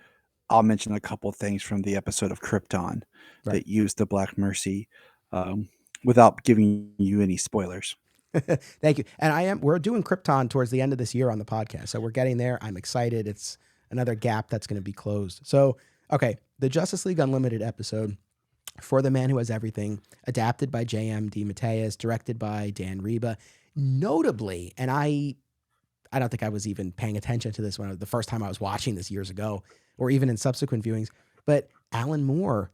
I'll mention a couple things from the episode of Krypton Right. that used the Black Mercy, um, without giving you any spoilers. Thank you. And we're doing Krypton towards the end of this year on the podcast. So we're getting there. I'm excited. It's another gap that's going to be closed. So, okay, the Justice League Unlimited episode, For the Man Who Has Everything, adapted by J.M. DeMatteis, directed by Dan Reba. Notably, and I don't think I was even paying attention to this when the first time I was watching this years ago, or even in subsequent viewings, but Alan Moore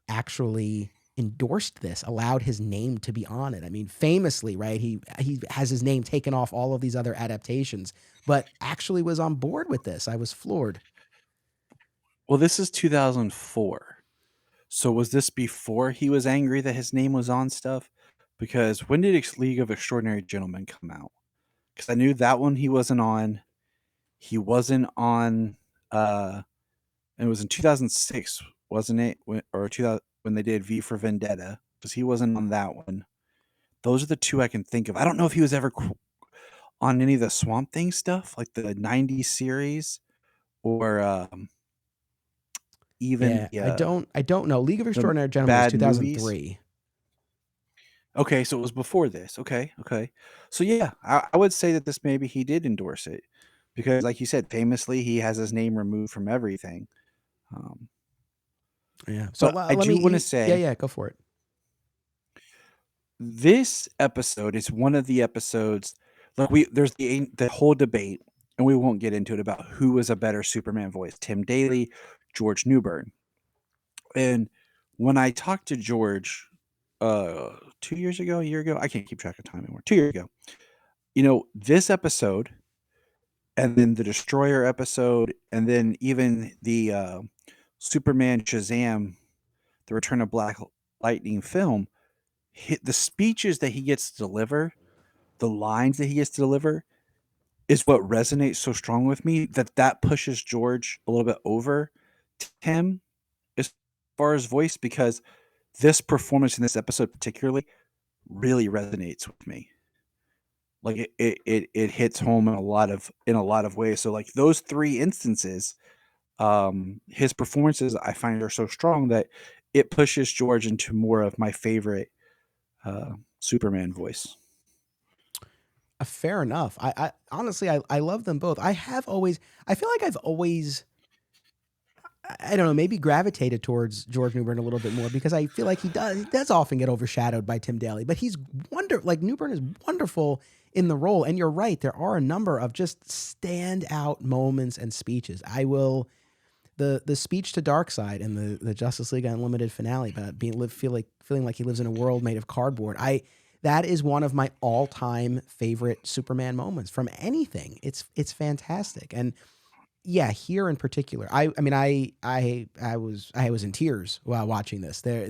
actually endorsed this, allowed his name to be on it. I mean, famously, right? He has his name taken off all of these other adaptations, but actually was on board with this. I was floored. Well, this is 2004. So was this before he was angry that his name was on stuff? Because when did League of Extraordinary Gentlemen come out? Because I knew that one he wasn't on. He wasn't on. And it was in 2006, wasn't it? Or 2000, when they did V for Vendetta, because he wasn't on that one. Those are the two I can think of. I don't know if he was ever on any of the Swamp Thing stuff, like the '90s series, or even Yeah, I don't know. League of the Extraordinary Gentlemen was bad movies. 2003. Okay, so it was before this. Okay, okay. So yeah, I would say that this maybe he did endorse it because, like you said, famously he has his name removed from everything. Um, Yeah. So but I let do me want to yeah, say yeah, go for it. this episode is one of the episodes. Like there's the whole debate, and we won't get into it about who was a better Superman voice, Tim Daly, George Newbern. And when I talked to George, 2 years ago, a year ago, I can't keep track of time anymore. 2 years ago, this episode, and then the Destroyer episode, and then even the Superman Shazam, the Return of Black Lightning film, the speeches that he gets to deliver, the lines that he gets to deliver, is what resonates so strong with me that pushes George a little bit over Tim as far as voice, because this performance in this episode particularly really resonates with me. Like it hits home in a lot of ways. So like those three instances, his performances I find are so strong that it pushes George into more of my favorite Superman voice. Fair enough. I honestly, I love them both. I feel like I've always, I don't know, maybe gravitated towards George Newbern a little bit more because I feel like he does often get overshadowed by Tim Daly, but he's like Newbern is wonderful in the role. And you're right, there are a number of just standout moments and speeches. I will the speech to Darkseid in the Justice League Unlimited finale about feeling like he lives in a world made of cardboard. That is one of my all-time favorite Superman moments from anything. It's fantastic. And yeah, here in particular, I mean, I was in tears while watching this. There,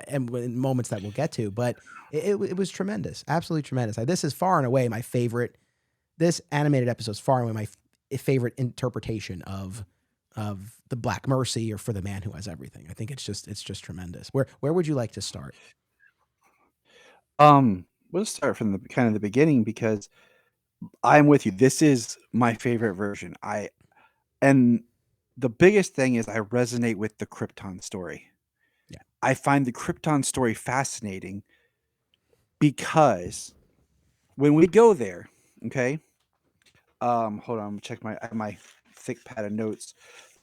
and in moments that we'll get to, but it was tremendous, absolutely tremendous. This is far and away my favorite. This animated episode is far and away my favorite interpretation of the Black Mercy or For the Man Who Has Everything. I think it's just tremendous. Where would you like to start? We'll start from the kind of the beginning because I'm with you. This is my favorite version. And the biggest thing is I resonate with the Krypton story. Yeah, I find the Krypton story fascinating because when we go there, okay, hold on, check my I have my thick pad of notes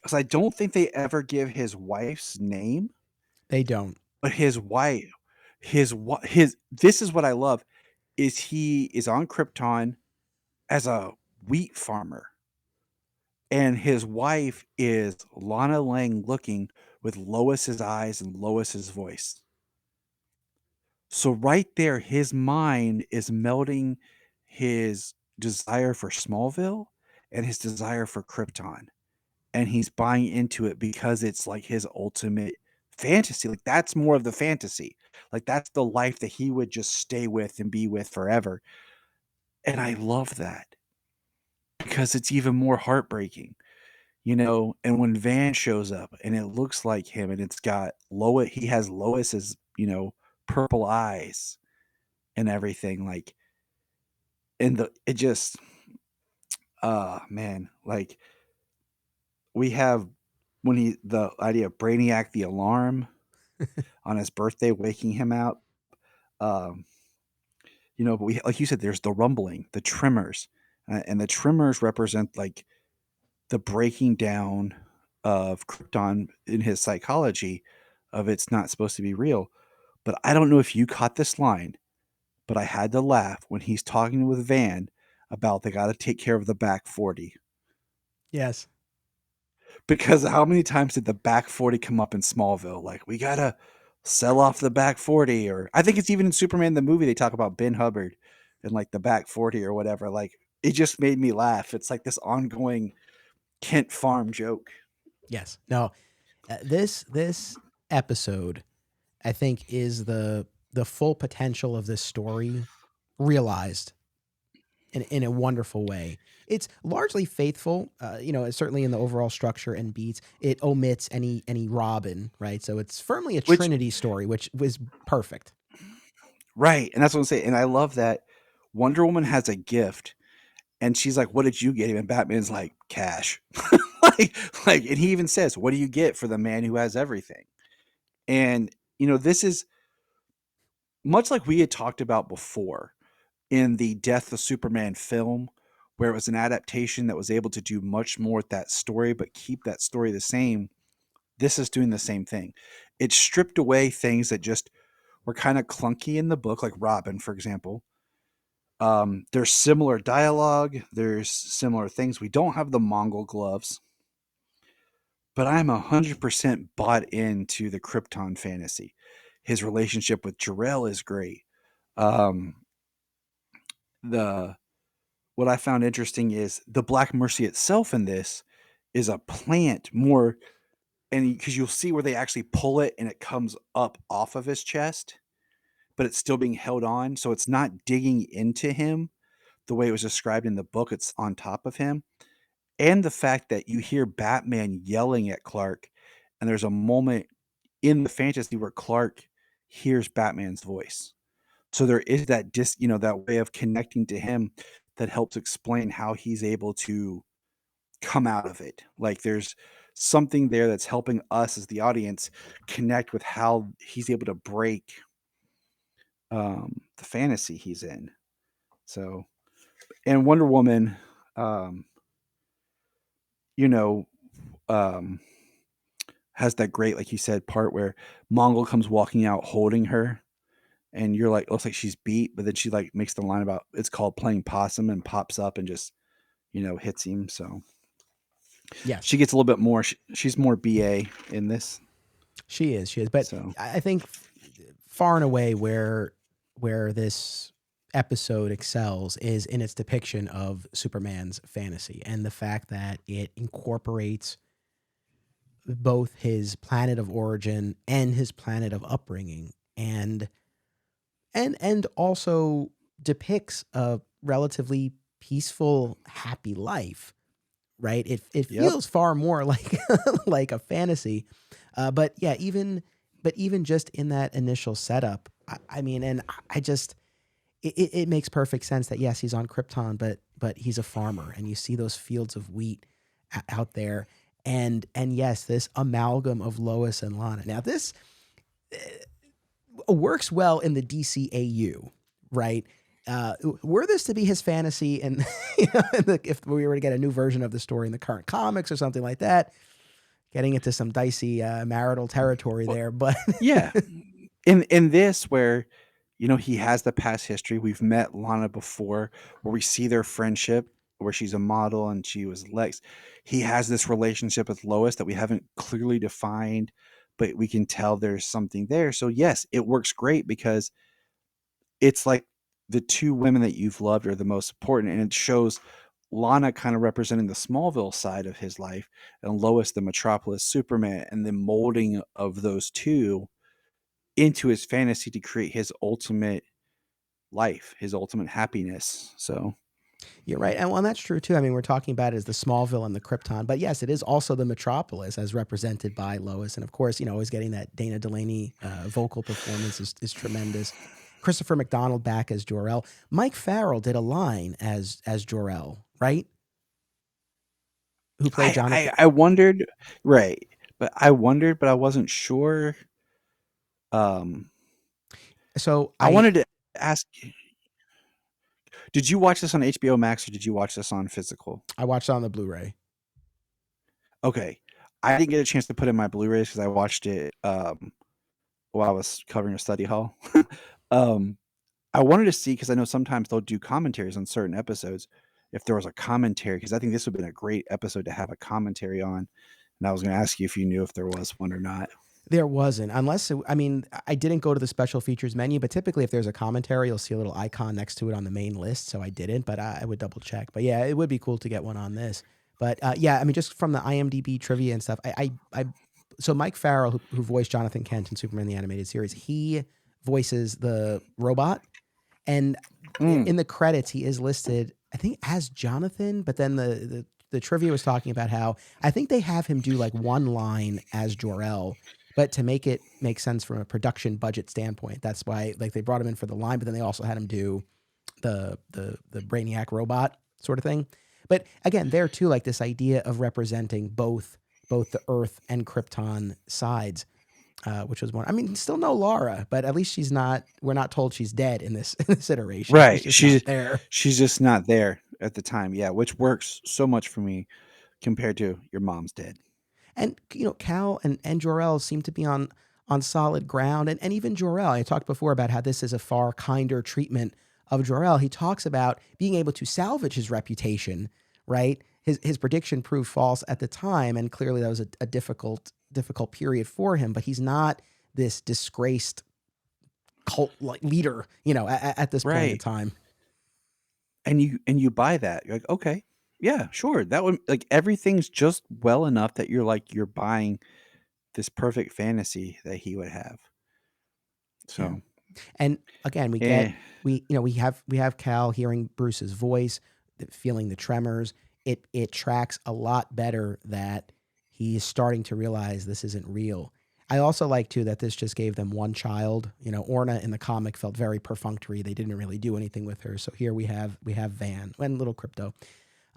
because I don't think they ever give his wife's name, they don't. but his wife, his this is what I love is he is on Krypton as a wheat farmer, and his wife is Lana Lang looking with Lois's eyes and Lois's voice. So right there, his mind is melding his desire for Smallville and his desire for Krypton. And he's buying into it because it's like his ultimate fantasy. Like that's more of the fantasy. Like that's the life that he would just stay with and be with forever. And I love that because it's even more heartbreaking, you know. And when Van shows up and it looks like him and it's got Lois, he has Lois's, you know, purple eyes and everything. Like, and it just, man, like we have when the idea of Brainiac the alarm on his birthday waking him out. Um, you know, but we like you said, there's the rumbling, the tremors, and the tremors represent like the breaking down of Krypton in his psychology of it's not supposed to be real. But I don't know if you caught this line, but I had to laugh when he's talking with Van about they got to take care of the back 40. Yes. Because how many times did the back 40 come up in Smallville? Like, we gotta sell off the back 40, or I think it's even in Superman the movie they talk about Ben Hubbard and like the back 40 or whatever. Like, it just made me laugh. It's like this ongoing Kent Farm joke. Yes. No. This episode, I think, is the full potential of this story realized in a wonderful way. It's largely faithful, certainly in the overall structure and beats. It omits any Robin, right? So it's firmly a Which, Trinity story, which was perfect. right, and that's what I'm saying. And I love that Wonder Woman has a gift, and she's like, "What did you get him?" And Batman's like, "Cash." And he even says, "What do you get for the man who has everything?" And you know, this is much like we had talked about before in the Death of Superman film, where it was an adaptation that was able to do much more with that story, but keep that story the same. This is doing the same thing. It stripped away things that just were kind of clunky in the book, like Robin, for example. There's similar dialogue, there's similar things. We don't have the Mongol gloves, but I'm 100% bought into the Krypton fantasy. His relationship with Jor-El is great. Um, the what I found interesting is the Black Mercy itself in this is a plant more, and because you'll see where they actually pull it and it comes up off of his chest, but it's still being held on. So it's not digging into him the way it was described in the book, it's on top of him. And the fact that you hear Batman yelling at Clark, and there's a moment in the fantasy where Clark hears Batman's voice. So there is that that way of connecting to him that helps explain how he's able to come out of it. Like there's something there that's helping us as the audience connect with how he's able to break the fantasy he's in. So, and Wonder Woman, um, you know, um, has that great, like you said, part where Mongol comes walking out holding her, and you're like, looks like she's beat, but then she like makes the line about it's called playing possum and pops up and just hits him. So Yes, she gets a little bit more. She's more BA in this. she is. She is. But So I think far and away where this episode excels is in its depiction of Superman's fantasy and the fact that it incorporates both his planet of origin and his planet of upbringing and also depicts a relatively peaceful happy life, right? It yep, feels far more like like a fantasy, but yeah, even just in that initial setup, I mean, and I just it makes perfect sense that yes, he's on Krypton, but he's a farmer, and you see those fields of wheat out there. And yes, this amalgam of Lois and Lana. Now this works well in the DCAU, right? Were this to be his fantasy, and if we were to get a new version of the story in the current comics or something like that, getting into some dicey marital territory Well, there. But yeah. In this where, he has the past history. We've met Lana before, where we see their friendship, where she's a model and she was Lex. He has this relationship with Lois that we haven't clearly defined, but we can tell there's something there. So yes, it works great because it's like the two women that you've loved are the most important, and it shows Lana kind of representing the Smallville side of his life, and Lois the Metropolis Superman, and the molding of those two into his fantasy to create his ultimate life, his ultimate happiness. So you're right. And well, that's true too. I mean, we're talking about it as the Smallville and the Krypton, but yes, it is also the Metropolis as represented by Lois. And of course, always getting that Dana Delaney vocal performance is tremendous. Christopher McDonald back as Jor-El. Mike Farrell did a line as Jor-El, right? Who played I, Jonathan? I I wondered, right? But I wasn't sure. Um, So I wanted to ask, did you watch this on HBO Max or did you watch this on physical? I watched it on the Blu-ray. Okay, I didn't get a chance to put in my Blu-rays because I watched it while I was covering a study hall. um, I wanted to see because I know sometimes they'll do commentaries on certain episodes. If there was a commentary, because I think this would have been a great episode to have a commentary on. And I was going to ask you if you knew if there was one or not. There wasn't, unless I mean, I didn't go to the special features menu, but typically if there's a commentary, you'll see a little icon next to it on the main list. So I didn't, but I would double check. But yeah, it would be cool to get one on this. But yeah, I mean, just from the IMDb trivia and stuff, so Mike Farrell, who voiced Jonathan Kent in Superman the Animated Series, he voices the robot, and Mm, in the credits he is listed, I think, as Jonathan. But then the trivia was talking about how I think they have him do like one line as Jor-El, but to make it make sense from a production budget standpoint, that's why like they brought him in for the line, but then they also had him do the Brainiac robot sort of thing. But again, there too, like this idea of representing both the Earth and Krypton sides, which was one. I mean, still no Laura, but at least she's not. We're not told she's dead in this in this iteration. She's right. just not there. She's just not there at the time. Yeah, which works so much for me compared to your mom's dead. And Cal and Jor-El seem to be on solid ground, and even Jor-El. I talked before about how this is a far kinder treatment of Jor-El. He talks about being able to salvage his reputation. Right, his prediction proved false at the time, and clearly that was a difficult period for him. But he's not this disgraced cult like leader, at this point in Right. time. And you buy that. You're like, okay, yeah, sure. That would like everything's just well enough that you're buying this perfect fantasy that he would have. Yeah. So, And again, eh, we have Cal hearing Bruce's voice, feeling the tremors. It tracks a lot better that he's starting to realize this isn't real. I also like too that this just gave them one child. Orna in the comic felt very perfunctory. They didn't really do anything with her. So here we have Van and little Crypto.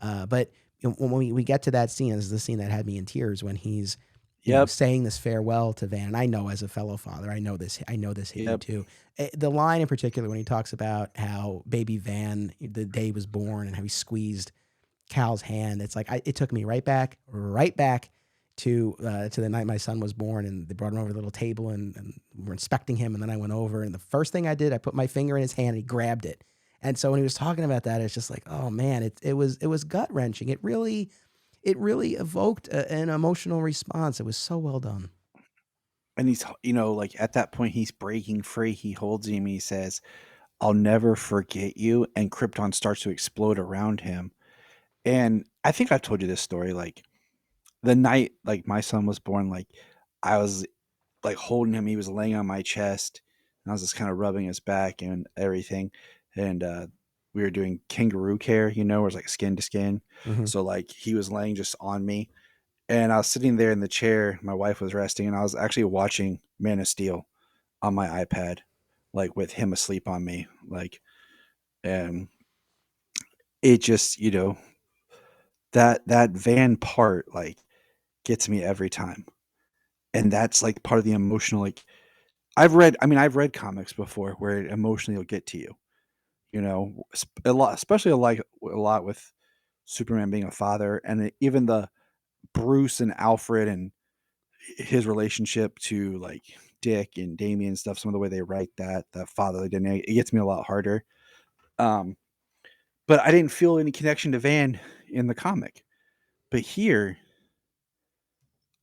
But when we get to that scene, this is the scene that had me in tears when he's yep, saying this farewell to Van. I know as a fellow father, I know this hit you yep, too. The line in particular when he talks about how baby Van, the day he was born, and how he squeezed Cal's hand. It's like it took me right back to the night my son was born, and they brought him over to the little table and we're inspecting him, and then I went over, and the first thing I did, I put my finger in his hand, and he grabbed it. And so when he was talking about that, it's just like, oh man, it was gut wrenching. It really evoked an emotional response. It was so well done. and he's like at that point he's breaking free. He holds him. He says, "I'll never forget you," and Krypton starts to explode around him. And I think I've told you this story. Like the night like my son was born, like I was like holding him. He was laying on my chest, and I was just kind of rubbing his back and everything. And we were doing kangaroo care, where it's like skin to skin. Hmm. So like he was laying just on me, and I was sitting there in the chair. My wife was resting, and I was actually watching Man of Steel on my iPad, like with him asleep on me, like, and it just that Van part like gets me every time. And that's like part of the emotional, like I've read comics before where it emotionally will get to you. You know, a lot, especially a lot with Superman being a father, and even the Bruce and Alfred and his relationship to like Dick and Damien and stuff. Some of the way they write that fatherly dynamic, it gets me a lot harder. Um, but I didn't feel any connection to Van in the comic. But here,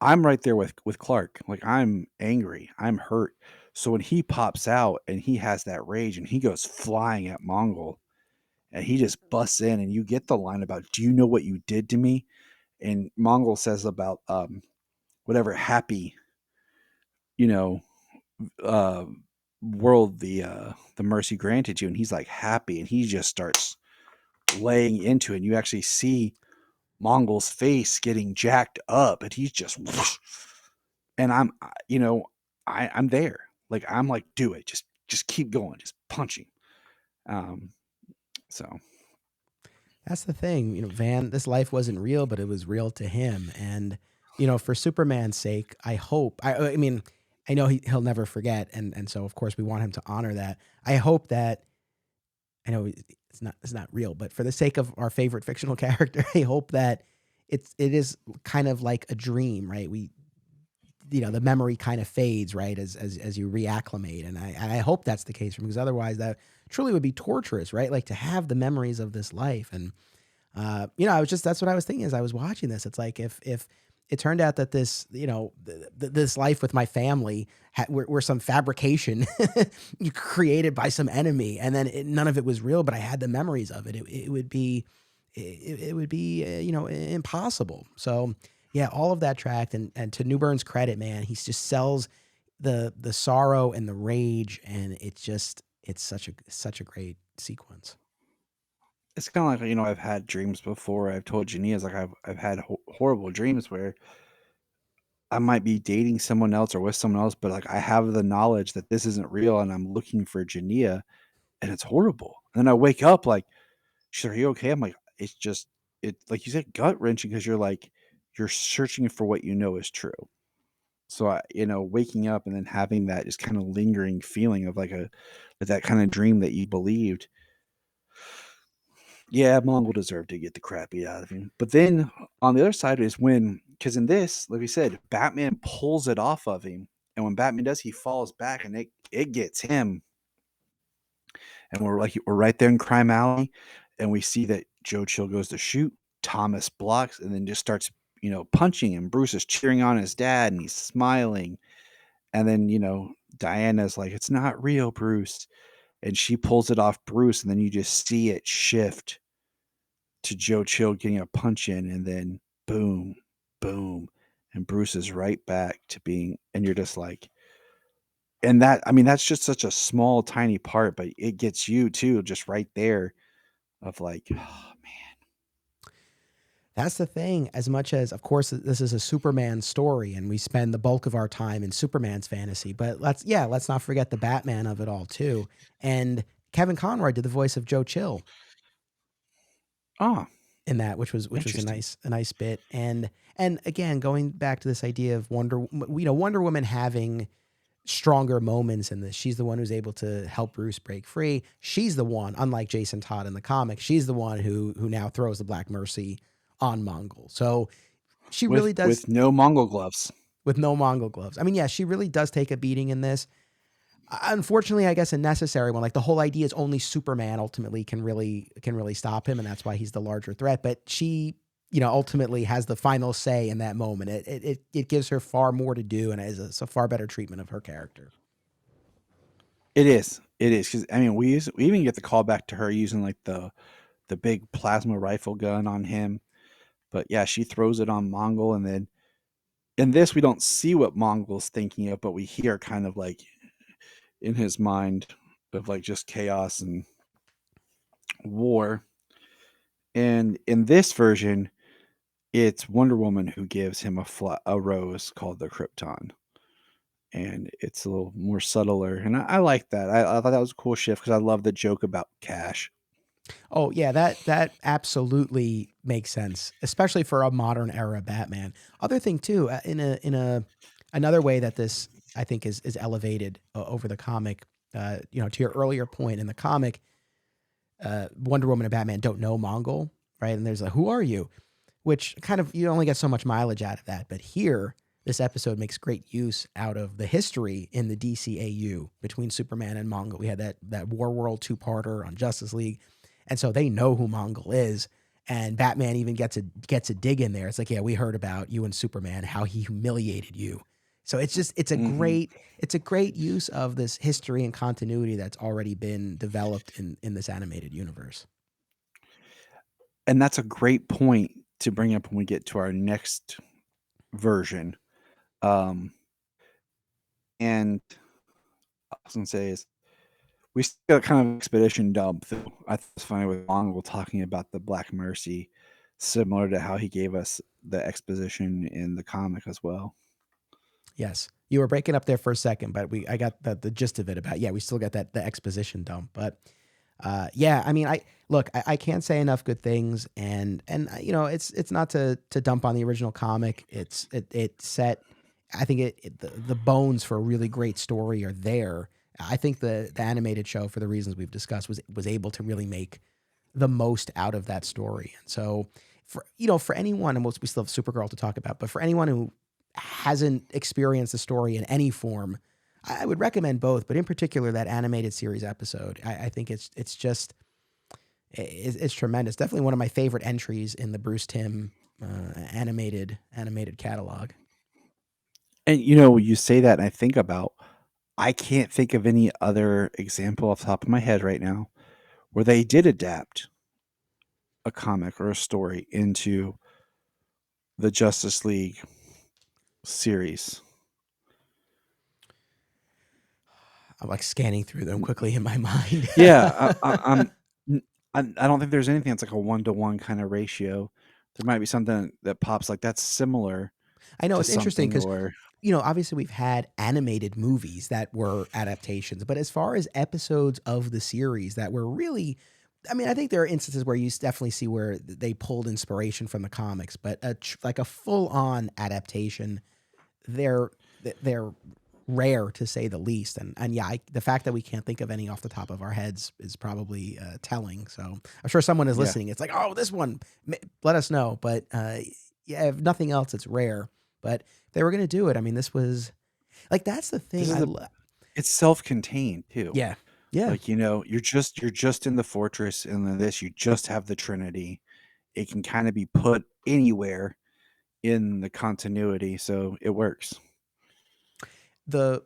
I'm right there with Clark. Like I'm angry, I'm hurt. So when he pops out and he has that rage and he goes flying at Mongol and he just busts in and you get the line about, "Do you know what you did to me?" And Mongol says about whatever happy, you know, uh world the mercy granted you, and he's like happy and he just starts laying into it. And you actually see Mongol's face getting jacked up and he's just whoosh. And you know, I'm there. Like I'm like, do it. Just keep going. Just punching. Um so That's the thing, Van. This life wasn't real, but it was real to him. And for Superman's sake, I hope. I mean, I know he'll never forget, and so of course we want him to honor that. I hope that I know it's not real, but for the sake of our favorite fictional character, I hope that it is kind of like a dream, right? The memory kind of fades, right, as you reacclimate, and I hope that's the case for him, because otherwise that truly would be torturous, right? Like to have the memories of this life. And that's what I was thinking as I was watching this. It's like if it turned out that this, this life with my family were some fabrication created by some enemy, and then none of it was real, but I had the memories of it. It would be, it would be, impossible. So yeah, all of that tracked, and to Newburn's credit, man, he just sells the sorrow and the rage, and it's such a great sequence. it's kind of like, I've had dreams before. I've told Jania's like I've had horrible dreams where I might be dating someone else or with someone else, but like I have the knowledge that this isn't real and I'm looking for Jania and it's horrible. And then I wake up like, she's like, "Are you okay?" I'm like, it's just it like you said, gut wrenching because you're like you're searching for what you know is true. So waking up and then having that just kind of lingering feeling of like that kind of dream that you believed. Yeah, Mom will deserve to get the crap beat out of him. But then on the other side is when, because in this, like we said, Batman pulls it off of him, and when Batman does, he falls back, and it gets him. And we're right there in Crime Alley, and we see that Joe Chill goes to shoot, Thomas blocks, and then just starts punching him. Bruce is cheering on his dad, and he's smiling, and then Diana's like, "It's not real, Bruce," and she pulls it off Bruce, and then you just see it shift to Joe Chill getting a punch in, and then boom, boom, and Bruce is right back to being, and you're just like, and that, I mean, that's just such a small, tiny part, but it gets you too, just right there, of like, oh man, That's the thing. As much as, of course, this is a Superman story, and we spend the bulk of our time in Superman's fantasy, but let's not forget the Batman of it all too. And Kevin Conroy did the voice of Joe Chill oh, in that, which was a interesting. nice bit. And again, going back to this idea of Wonder Woman having stronger moments in this. She's the one who's able to help Bruce break free. She's the one, unlike Jason Todd in the comic, she's the one who now throws the Black Mercy on Mongol. So she With really does, with no Mongol gloves. with no Mongol gloves. I mean, yeah, she really does take a beating in this. Unfortunately, I guess a necessary one. Like the whole idea is only Superman ultimately can really stop him, and that's why he's the larger threat. But she, ultimately has the final say in that moment. It gives her far more to do, and it's a far better treatment of her character. It is because I mean we even get the call back to her using like the big plasma rifle gun on him, but yeah, she throws it on Mongol, and then in this we don't see what Mongol's thinking of, but we hear kind of like in his mind of like just chaos and war. And in this version, it's Wonder Woman who gives him a rose called the Krypton, and it's a little more subtler. And I like that. I thought that was a cool shift because I love the joke about cash. Oh yeah, that absolutely makes sense, especially for a modern era Batman. Other thing too, in a another way that this I think is elevated over the comic. To your earlier point in the comic, Wonder Woman and Batman don't know Mongol, right? And there's a who are you, which kind of you only get so much mileage out of that. But here, this episode makes great use out of the history in the DCAU between Superman and Mongol. We had that War World two-parter on Justice League, and so they know who Mongol is. And Batman even gets a dig in there. It's like, yeah, we heard about you and Superman, how he humiliated you. So Hmm. it's a great use of this history and continuity that's already been developed in this animated universe. And that's a great point to bring up when we get to our next version. Um, and I was gonna say is we still got kind of expedition dump. Though I thought it's funny with Mongol talking about the Black Mercy, similar to how he gave us the exposition in the comic as well. Yes. You were breaking up there for a second, but I got the gist of it about, yeah, we still got the exposition dump. But yeah, I mean, I can't say enough good things, and it's not to dump on the original comic. It set, I think the bones for a really great story are there. I think the animated show, for the reasons we've discussed, was able to really make the most out of that story. And so for anyone, and we still have Supergirl to talk about, but for anyone who hasn't experienced the story in any form, I would recommend both, but in particular that animated series episode. I think it's just it's tremendous. Definitely one of my favorite entries in the Bruce Timm animated catalog. And you say that, and I think about I can't think of any other example off the top of my head right now where they did adapt a comic or a story into the Justice League series. I'm like scanning through them quickly in my mind. Yeah, I don't think there's anything that's like a 1-to-1 kind of ratio. There might be something that pops like that's similar I know to it's interesting something because or obviously we've had animated movies that were adaptations, but as far as episodes of the series that were really, I mean, I think there are instances where you definitely see where they pulled inspiration from the comics, but like a full on adaptation, they're they're rare to say the least. And yeah, the fact that we can't think of any off the top of our heads is probably telling. So I'm sure someone is yeah. listening. It's like, oh, this one, let us know. But yeah, if nothing else, it's rare. But if they were going to do it, I mean, this was like that's the This thing. is I a love. it's self-contained too. Yeah, yeah. Like, you're just in the fortress, and then this you just have the Trinity. It can kind of be put anywhere in the continuity, so it works. The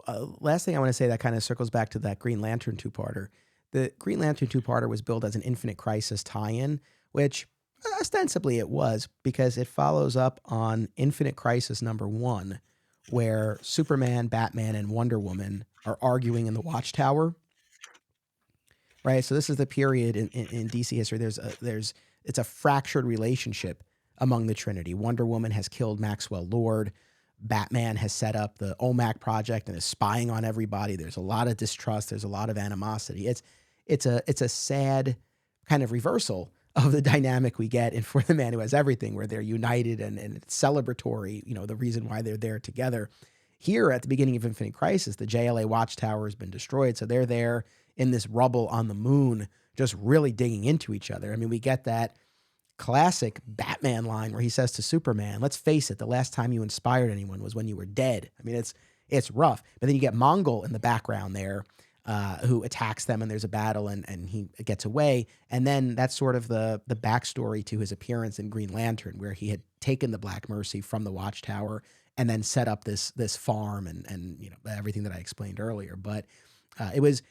last thing I want to say that kind of circles back to that Green Lantern two-parter. The Green Lantern two-parter was billed as an Infinite Crisis tie-in, which ostensibly it was because it follows up on Infinite Crisis number 1, where Superman, Batman, and Wonder Woman are arguing in the Watchtower. Right, so this is the period in DC history. There's it's a fractured relationship among the Trinity. Wonder Woman has killed Maxwell Lord. Batman has set up the OMAC project and is spying on everybody. There's a lot of distrust. There's a lot of animosity. It's a sad kind of reversal of the dynamic we get in For the Man Who Has Everything, where they're united and it's celebratory. The reason why they're there together. Here at the beginning of Infinite Crisis, the JLA Watchtower has been destroyed, so they're there in this rubble on the moon, just really digging into each other. I mean, we get that classic Batman line where he says to Superman, "Let's face it, the last time you inspired anyone was when you were dead." I mean, it's rough. But then you get Mongol in the background there, who attacks them, and there's a battle, and he gets away. And then that's sort of the backstory to his appearance in Green Lantern, where he had taken the Black Mercy from the Watchtower and then set up this farm and everything that I explained earlier. But it was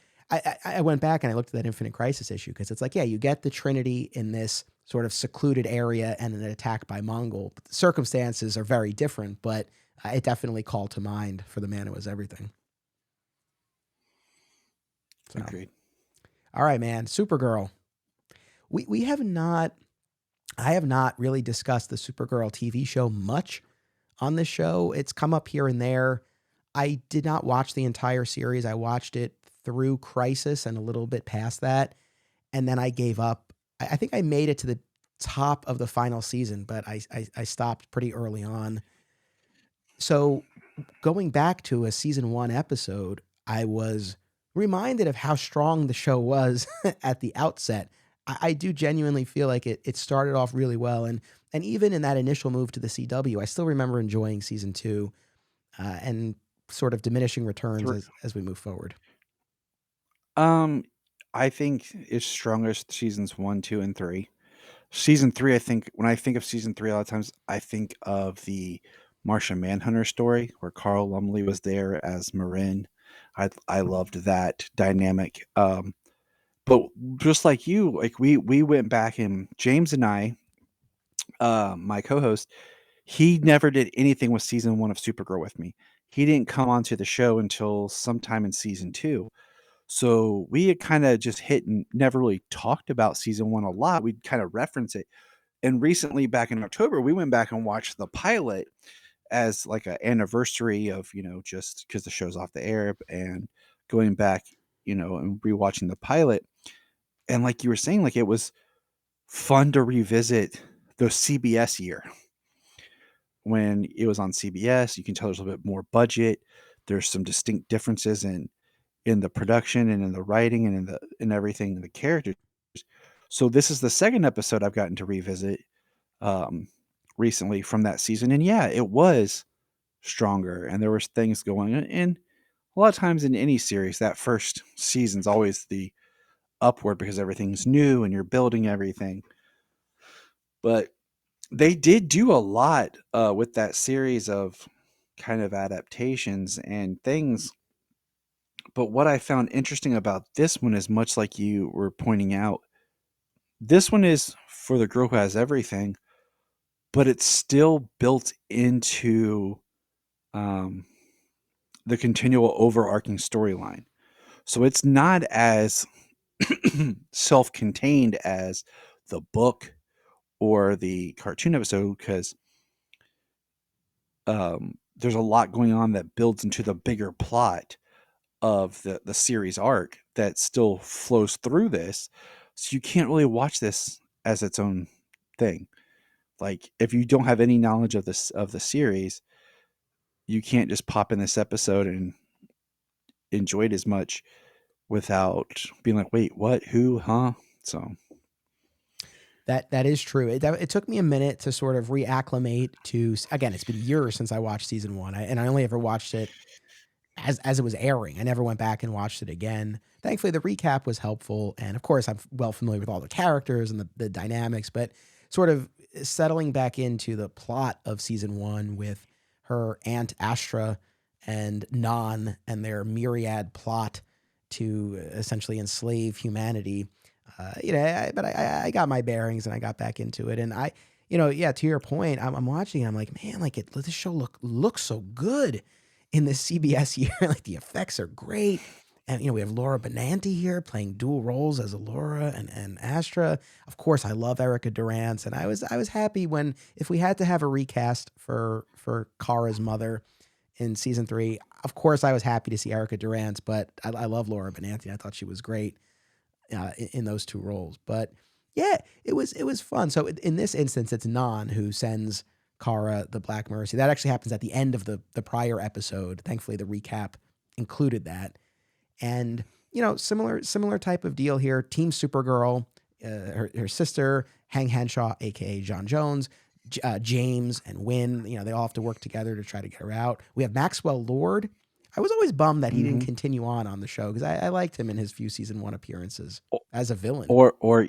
I went back and I looked at that Infinite Crisis issue because it's like, yeah, you get the Trinity in this sort of secluded area and an attack by Mongol. But the circumstances are very different, but it definitely called to mind For the Man Who Was Everything. So, Agreed. all right, man. Supergirl. We have not. I have not really discussed the Supergirl TV show much on this show. It's come up here and there. I did not watch the entire series. I watched it through Crisis and a little bit past that. and then I gave up. I think I made it to the top of the final season, but I stopped pretty early on. So going back to a season one episode, I was reminded of how strong the show was at the outset. I do genuinely feel like it started off really well, and even in that initial move to the CW, I still remember enjoying season two, and sort of diminishing returns Thr as we move forward. um, I think it's strongest seasons 1, 2, and 3. Season 3, I think when I think of season 3, a lot of times I think of the Martian Manhunter story where Carl Lumley was there as Marin. I loved that dynamic. But just like you, like we went back and James and I, my co-host, he never did anything with season 1 of Supergirl with me. He didn't come onto the show until sometime in season 2. So we had kind of just hit and never really talked about season 1 a lot. We'd kind of reference it. And recently, back in October, we went back and watched the pilot as like an anniversary of, just because the show's off the air and going back, and rewatching the pilot. And like you were saying, like it was fun to revisit the CBS year when it was on CBS. You can tell there's a little bit more budget. There's some distinct differences in the production and in the writing and in everything in the characters. So this is the second episode I've gotten to revisit um, recently from that season, and yeah, it was stronger, and there was things going on. And a lot of times in any series, that first season's always the upward because everything's new and you're building everything. But they did do a lot with that series of kind of adaptations and things. But what I found interesting about this one is much like you were pointing out, this one is for the girl who has everything, but it's still built into um, the continual overarching storyline. So it's not as self-contained as the book or the cartoon episode because there's a lot going on that builds into the bigger plot of the series arc that still flows through this. So you can't really watch this as its own thing. Like if you don't have any knowledge of the series, you can't just pop in this episode and enjoy it as much without being like, wait, what, who, huh? So That is true. It took me a minute to sort of reacclimate to. Again, it's been years since I watched season one, and I only ever watched it as it was airing. I never went back and watched it again. Thankfully, the recap was helpful, and of course, I'm well familiar with all the characters and the dynamics. But sort of settling back into the plot of season one with her aunt Astra and Non and their myriad plot to essentially enslave humanity. But I got my bearings and I got back into it, and yeah, to your point, I'm watching, and I'm like, man, like this show looks so good in the CBS year. Like the effects are great. And we have Laura Benanti here playing dual roles as Allura and Astra. Of course, I love Erica Durance, and I was happy when, if we had to have a recast for Kara's mother in season three, of course I was happy to see Erica Durance, but I love Laura Benanti. I thought she was great in those two roles. But yeah, it was fun. So in this instance, it's Non who sends Kara the Black Mercy. That actually happens at the end of the prior episode. Thankfully, the recap included that. And similar type of deal here. Team Supergirl, her sister Hang Henshaw, aka John Jones, James and Wynn. They all have to work together to try to get her out. We have Maxwell Lord. I was always bummed that he didn't mhm. continue on the show because I liked him in his few season one appearances O- as a villain. or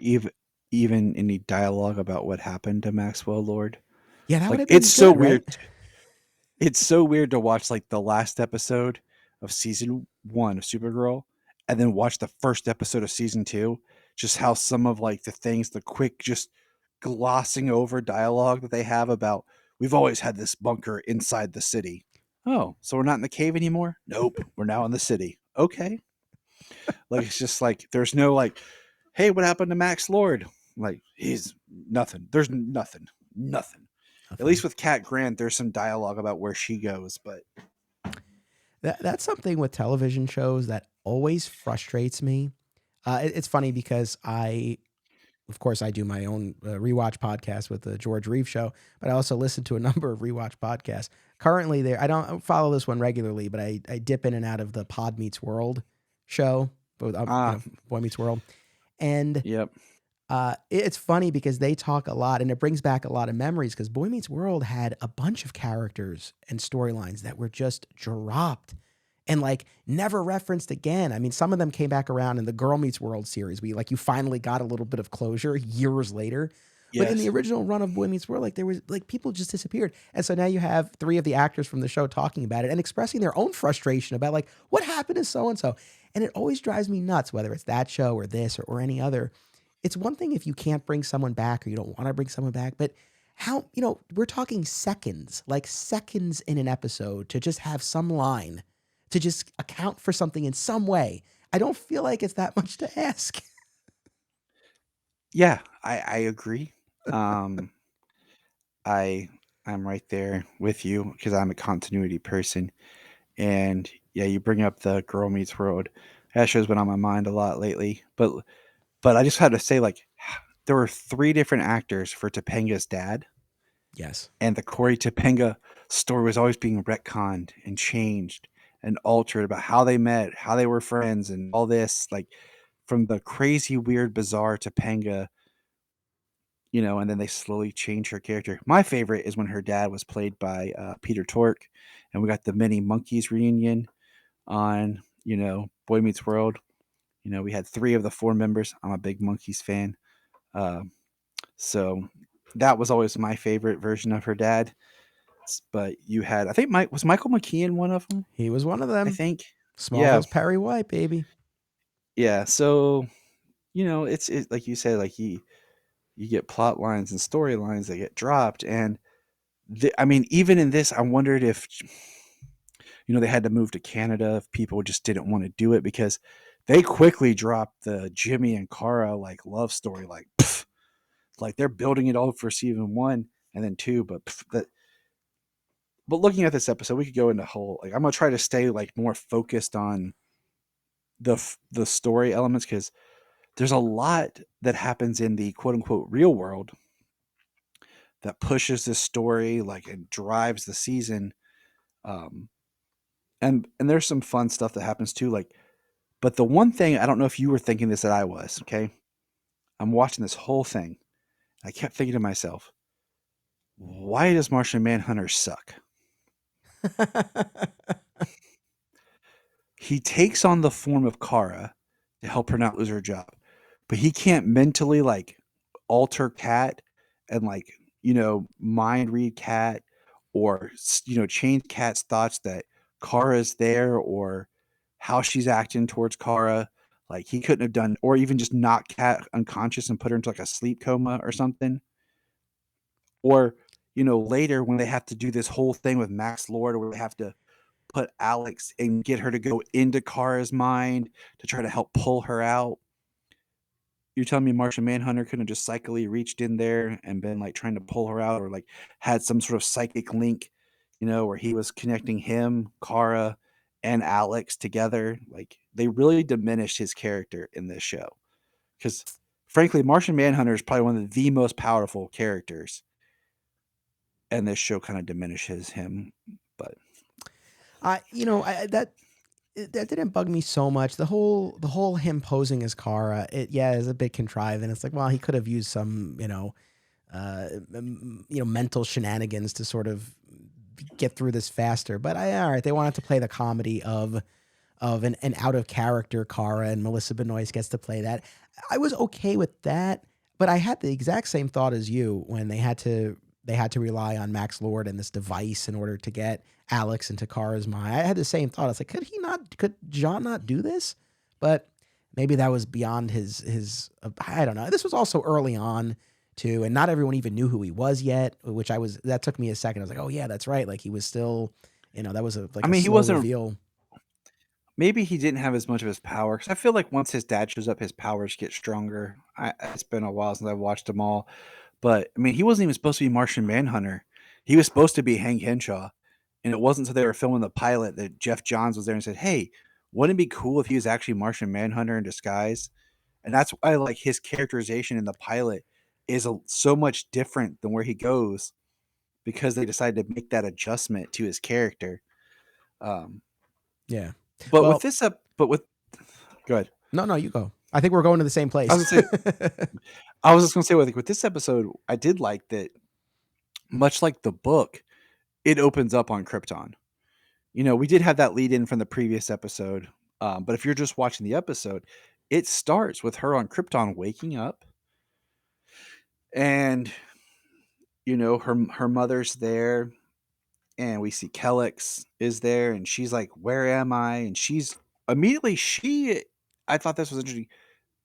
even any dialogue about what happened to Maxwell Lord. Yeah, that would Like have been good, right? it's so weird to watch like the last episode of season 1 of Supergirl and then watch the first episode of season 2, just how some of like the things, the quick just glossing over dialogue that they have about, we've always had this bunker inside the city. Oh, so we're not in the cave anymore? Nope, we're now in the city. Okay. Like it's just like there's no like, hey, what happened to Max Lord? Like he's nothing. There's nothing. Nothing. At least Nothing. with Cat Grant, there's some dialogue about where she goes, but That's something with television shows that always frustrates me. It's funny because of course, I do my own rewatch podcast with the George Reeve Show, but I also listen to a number of rewatch podcasts. Currently, I don't follow this one regularly, but I dip in and out of the Pod Meets World show, Ah, Boy Meets World, and yep. it's funny because they talk a lot, and it brings back a lot of memories. Because Boy Meets World had a bunch of characters and storylines that were just dropped and like never referenced again. I mean, some of them came back around in the Girl Meets World series. You finally got a little bit of closure years later. But in the Yes. original run of Boy Meets World, like there was like people just disappeared. And so now you have three of the actors from the show talking about it and expressing their own frustration about like what happened to so and so. And it always drives me nuts, whether it's that show or this or any other. It's one thing if you can't bring someone back or you don't want to bring someone back, but how, we're talking seconds, like seconds in an episode to just have some line to just account for something in some way. I don't feel like it's that much to ask. Yeah, I agree. Um, I I'm right there with you because I'm a continuity person. And yeah, you bring up the Girl Meets World. That show's been on my mind a lot lately. But I just had to say, like, there were three different actors for Topanga's dad, Yes. and the Corey Topanga story was always being retconned and changed and altered about how they met, how they were friends, and all this. Like from the crazy, weird, bizarre Topanga, and then they slowly change her character. My favorite is when her dad was played by Peter Tork, and we got the Mini Monkeys reunion on, Boy Meets World. We had three of the four members. I'm a big Monkeys fan. Uh, so that was always my favorite version of her dad. But you had, I think, was Michael McKean one of them? He was one of I them. think. Yeah. Smallville's Perry White, baby. Yeah. So, it's like you said, like you get plot lines and storylines that get dropped. And I mean, even in this, I wondered if, they had to move to Canada, if people just didn't want to do it because they quickly dropped the Jimmy and Kara like love story. Like, pff, like they're building it all for season one and then two. But but looking at this episode, we could go into whole, like, I'm gonna try to stay like more focused on the story elements because there's a lot that happens in the quote unquote real world that pushes this story, like, and drives the season. Um, and there's some fun stuff that happens too. Like, but the one thing, I don't know if you were thinking this, that I was. Okay, I'm watching this whole thing. I kept thinking to myself, why does Martian Manhunter suck? He takes on the form of Kara to help her not lose her job, but he can't mentally like alter Cat and like mind read Cat or change Cat's thoughts that Kara's there or how she's acting towards Kara. Like he couldn't have done, or even just knock Cat unconscious and put her into like a sleep coma or something. Or later when they have to do this whole thing with Max Lord, where they have to put Alex and get her to go into Kara's mind to try to help pull her out. You're telling me Martian Manhunter couldn't have just psychically reached in there and been like trying to pull her out, or like had some sort of psychic link, where he was connecting him, Kara, and Alex together? Like they really diminished his character in this show because, frankly, Martian Manhunter is probably one of the most powerful characters, and this show kind of diminishes him. But That didn't bug me so much. The whole him posing as Kara, it is a bit contrived, and it's like, well, he could have used some, mental shenanigans to sort of get through this faster. But all right, they wanted to play the comedy of an out of character Kara, and Melissa Benoist gets to play that. I was okay with that, but I had the exact same thought as you when they had to rely on Max Lord and this device in order to get Alex into Kara's mind. I had the same thought. I was like, could John not do this? But maybe that was beyond his I don't know. This was also early on too, and not everyone even knew who he was yet, that took me a second. I was like, oh yeah, that's right. Like he was still, that was I a mean, he slow wasn't. reveal. Maybe he didn't have as much of his power because I feel like once his dad shows up, his powers get stronger. It's been a while since I've watched them all, but I mean, he wasn't even supposed to be Martian Manhunter. He was supposed to be Hank Henshaw, and it wasn't until they were filming the pilot that Jeff Johns was there and said, "Hey, wouldn't it be cool if he was actually Martian Manhunter in disguise?" And that's why like his characterization in the pilot is so much different than where he goes, because they decided to make that adjustment to his character. Um, Yeah. but with Well, this up, but with good, no, you go. I think we're going to the same I place. was gonna say, I was just gonna say with this episode, I did like that. Much like the book, it opens up on Krypton. You know, we did have that lead in from the previous episode, but if you're just watching the episode, it starts with her on Krypton waking up, and you know her mother's there, and we see Kellex is there, and she's like, "Where am I?" And she's immediately she. I thought this was interesting.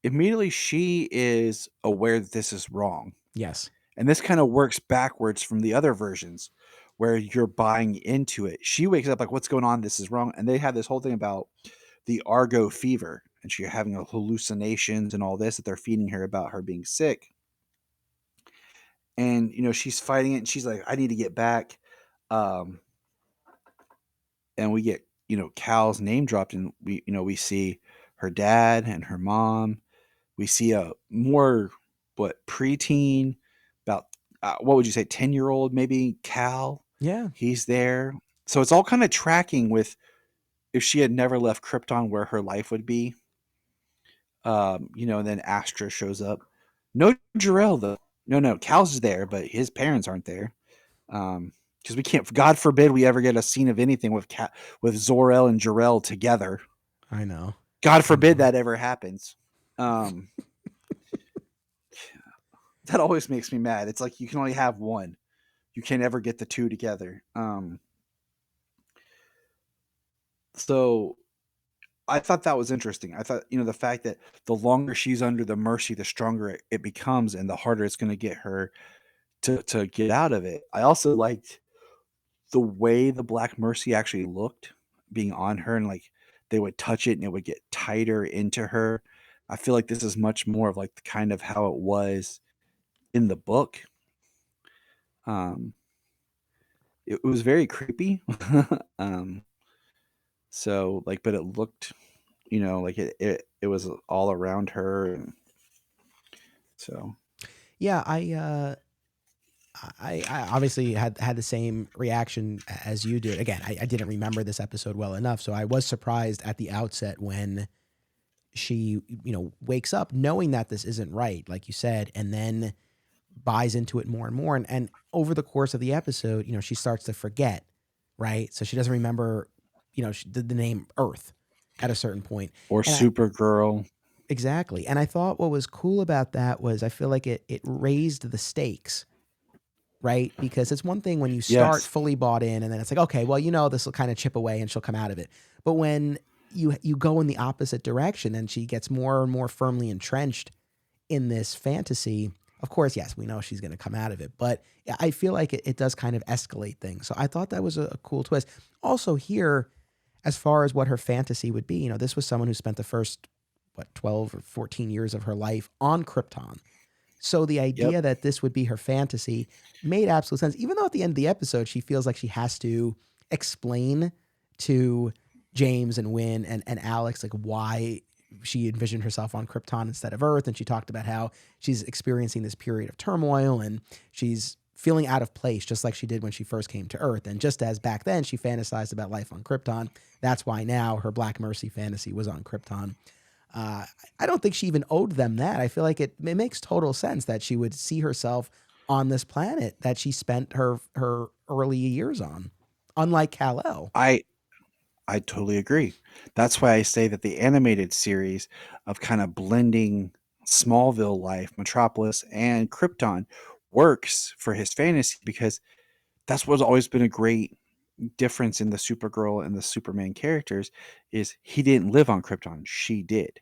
Immediately, she is aware that this is wrong, Yes. and this kind of works backwards from the other versions, where you're buying into it. She wakes up like, "What's going on? This is wrong," and they have this whole thing about the Argo fever, and she's having hallucinations and all this that they're feeding her about her being sick. And you know she's fighting it, and she's like, "I need to get back." Um, and we get Cal's name dropped, and we see her dad and her mom. We see a more preteen, about what would you say, 10-year-old maybe, Cal. Yeah. He's there, so it's all kind of tracking with if she had never left Krypton, where her life would be. And then Astra shows up. No Jarrell though. No, Cal's there, but his parents aren't there. Because we can't. God forbid we ever get a scene of anything with Zor-El and Jarrell together. I know. God forbid that ever happens. That always makes me mad. It's like you can only have one. You can't ever get the two together. So I thought that was interesting. I thought, the fact that the longer she's under the mercy, the stronger it becomes, and the harder it's going to get her to get out of it. I also liked the way the Black Mercy actually looked being on her, and like they would touch it and it would get tighter into her. I feel like this is much more of like the kind of how it was in the book. Um, it was very creepy. um, so like, but it looked, like it was all around her, and so Yeah, I obviously had the same reaction as you did. Again, I didn't remember this episode well enough, so I was surprised at the outset when she, wakes up knowing that this isn't right, like you said, and then buys into it more and more. And over the course of the episode, she starts to forget, right? So she doesn't remember, the name Earth at a certain point. or And Supergirl. exactly. And I thought what was cool about that was I feel like it raised the stakes, right? Because it's one thing when you start Yes. fully bought in and then it's like, okay, well, this will kind of chip away and she'll come out of it. But when you go in the opposite direction and she gets more and more firmly entrenched in this fantasy, of course, yes, we know she's going to come out of it, but I feel like it does kind of escalate things. So I thought that was a cool twist. Also here, as far as what her fantasy would be, this was someone who spent the first, 12 or 14 years of her life on Krypton. So the Yep. idea that this would be her fantasy made absolute sense. Even though at the end of the episode, she feels like she has to explain to James and Wynn and Alex, like why she envisioned herself on Krypton instead of Earth. And she talked about how she's experiencing this period of turmoil and she's feeling out of place, just like she did when she first came to Earth. And just as back then she fantasized about life on Krypton, that's why now her Black Mercy fantasy was on Krypton. Uh, I don't think she even owed them that. I feel like it makes total sense that she would see herself on this planet that she spent her early years on, unlike Kal-El. I totally agree. That's why I say that the animated series of kind of blending Smallville life, Metropolis, and Krypton works for his fantasy, because that's what's always been a great difference in the Supergirl and the Superman characters is he didn't live on Krypton. She did.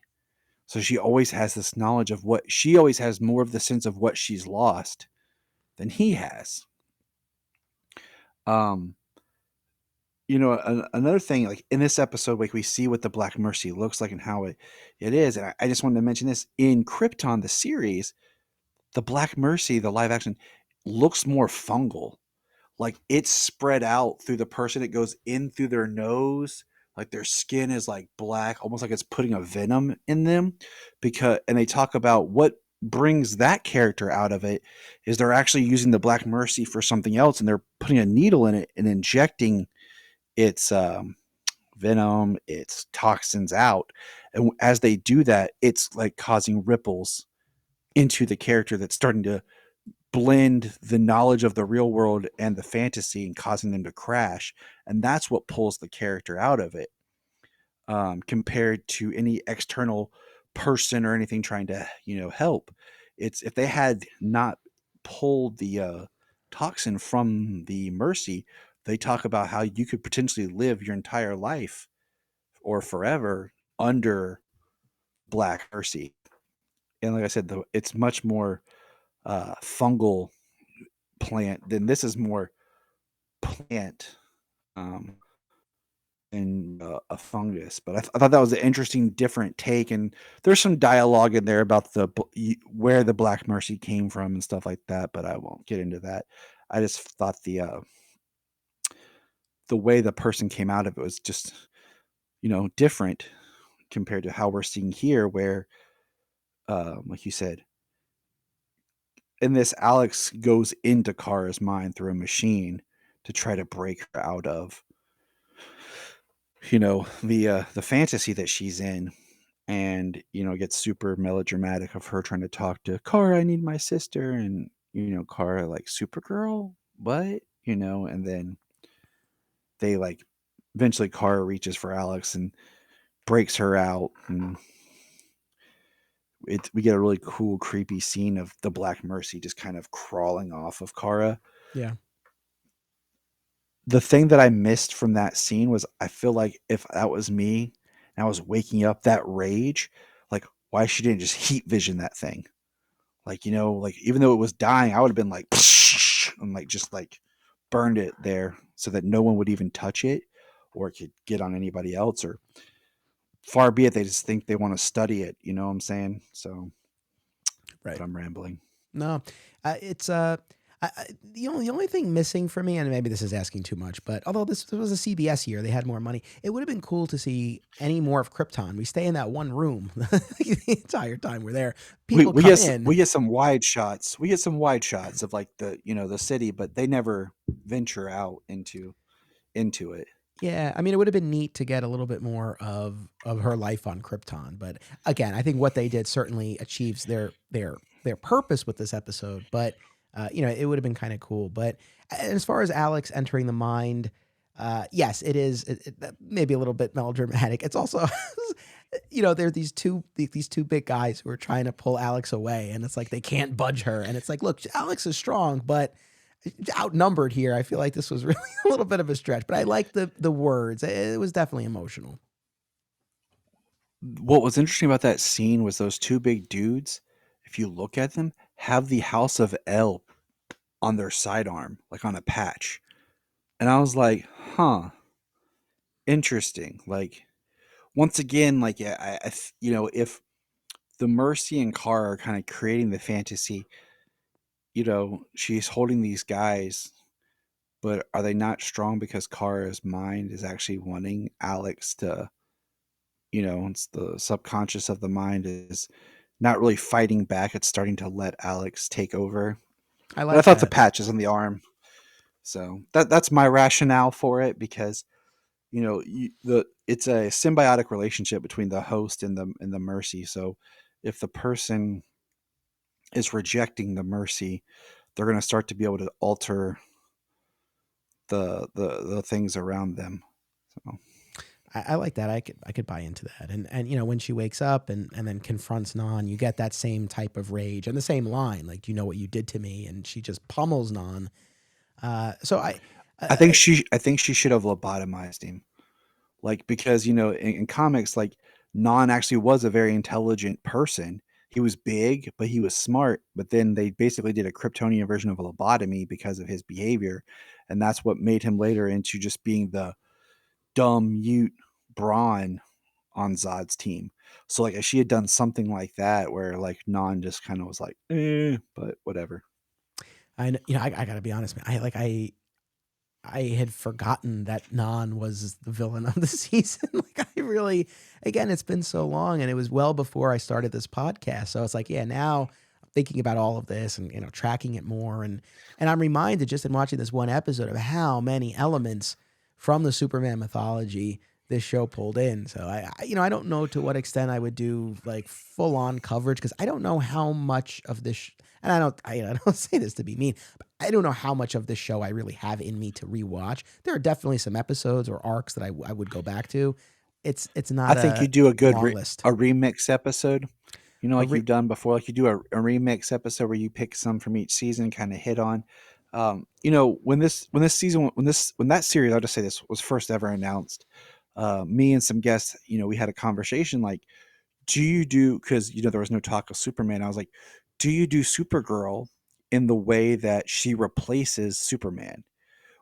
So she always has this knowledge of she always has more of the sense of what she's lost than he has. Um, another thing, like in this episode, like we see what the Black Mercy looks like and how it is. And I just wanted to mention this in Krypton, the series, the Black Mercy, the live action, looks more fungal. Like it's spread out through the person. It goes in through their nose, like their skin is like black, almost like it's putting a venom in them. Because and they talk about what brings that character out of it is they're actually using the Black Mercy for something else, and they're putting a needle in it and injecting its venom, its toxins out. And as they do that, it's like causing ripples into the character that's starting to blend the knowledge of the real world and the fantasy and causing them to crash. And that's what pulls the character out of it, compared to any external person or anything trying to, help. It's if they had not pulled the toxin from the mercy, they talk about how you could potentially live your entire life or forever under black mercy. And like I said, it's much more fungal plant than this is more plant, um, and a fungus. But I thought that was an interesting, different take, and there's some dialogue in there about where the Black Mercy came from and stuff like that. But I won't get into that. I just thought the way the person came out of it was just different compared to how we're seeing here, where like you said, in this, Alex goes into Kara's mind through a machine to try to break her out of the fantasy that she's in. And it gets super melodramatic of her trying to talk to Kara, I need my sister. And Kara, like, Supergirl, what? And then they, like, eventually Kara reaches for Alex and breaks her out, and we get a really cool creepy scene of the Black Mercy just kind of crawling off of Kara. Yeah. The thing that I missed from that scene was, I feel like if that was me and I was waking up, that rage, like, why she didn't just heat vision that thing? Like, like, even though it was dying, I would have been like, and like just like burned it there so that no one would even touch it or it could get on anybody else, or far be it, they just think they want to study it. You know what I'm saying? So, but Right. I'm rambling. No, it's the only thing missing for me, and maybe this is asking too much, but although this was a CBS year, they had more money. It would have been cool to see any more of Krypton. We stay in that one room the entire time we're there. We People we come get in. we get some wide shots. We get some wide shots of like the city, but they never venture out into it. Yeah, I mean, it would have been neat to get a little bit more of her life on Krypton, but again, I think what they did certainly achieves their purpose with this episode. But it would have been kind of cool. But as far as Alex entering the mind, yes, it is maybe a little bit melodramatic. It's also, there are these two big guys who are trying to pull Alex away, and it's like they can't budge her, and it's like, look, Alex is strong, but outnumbered here. I feel like this was really a little bit of a stretch, but I like the words. It was definitely emotional. What was interesting about that scene was those two big dudes, if you look at them, have the House of L on their sidearm, like on a patch. And I was like, huh, interesting. Like, once again, like, yeah, if the Mercy and Kara are kind of creating the fantasy, she's holding these guys, but are they not strong because Kara's mind is actually wanting Alex to, it's the subconscious of the mind is not really fighting back. It's starting to let Alex take over. I But I like thought the that. patches on the arm. So that's my rationale for it, because it's a symbiotic relationship between the host and the mercy. So if the person is rejecting the mercy, they're going to start to be able to alter the things around them. So I like that. I could buy into that. And when she wakes up and then confronts Non, you get that same type of rage and the same line, like, do you know what you did to me? And she just pummels Non. So I I think she should have lobotomized him. Like, because in comics, like, Non actually was a very intelligent person. He was big, but he was smart. But then they basically did a Kryptonian version of a lobotomy because of his behavior, and that's what made him later into just being the dumb mute brawn on Zod's team. So, like, if she had done something like that, where like Non just kind of was like, but whatever. I gotta be honest, man. I had forgotten that Non was the villain of the season. Like I really, again, it's been so long, and it was well before I started this podcast. So it's like, yeah, now I'm thinking about all of this and tracking it more, and I'm reminded just in watching this one episode of how many elements from the Superman mythology this show pulled in. So I don't know to what extent I would do like full on coverage because I don't know how much of this. And I don't say this to be mean, but I don't know how much of this show I really have in me to rewatch. There are definitely some episodes or arcs that I would go back to. It's I not think you a do a good long list. a remix episode, A like re- you've done before. Like you do a remix episode where you pick some from each season, kind of hit on. When this season when that series, I'll just say this was first ever announced. Me and some guests, we had a conversation like, do you do because there was no talk of Superman. I was like, do you do Supergirl in the way that she replaces Superman?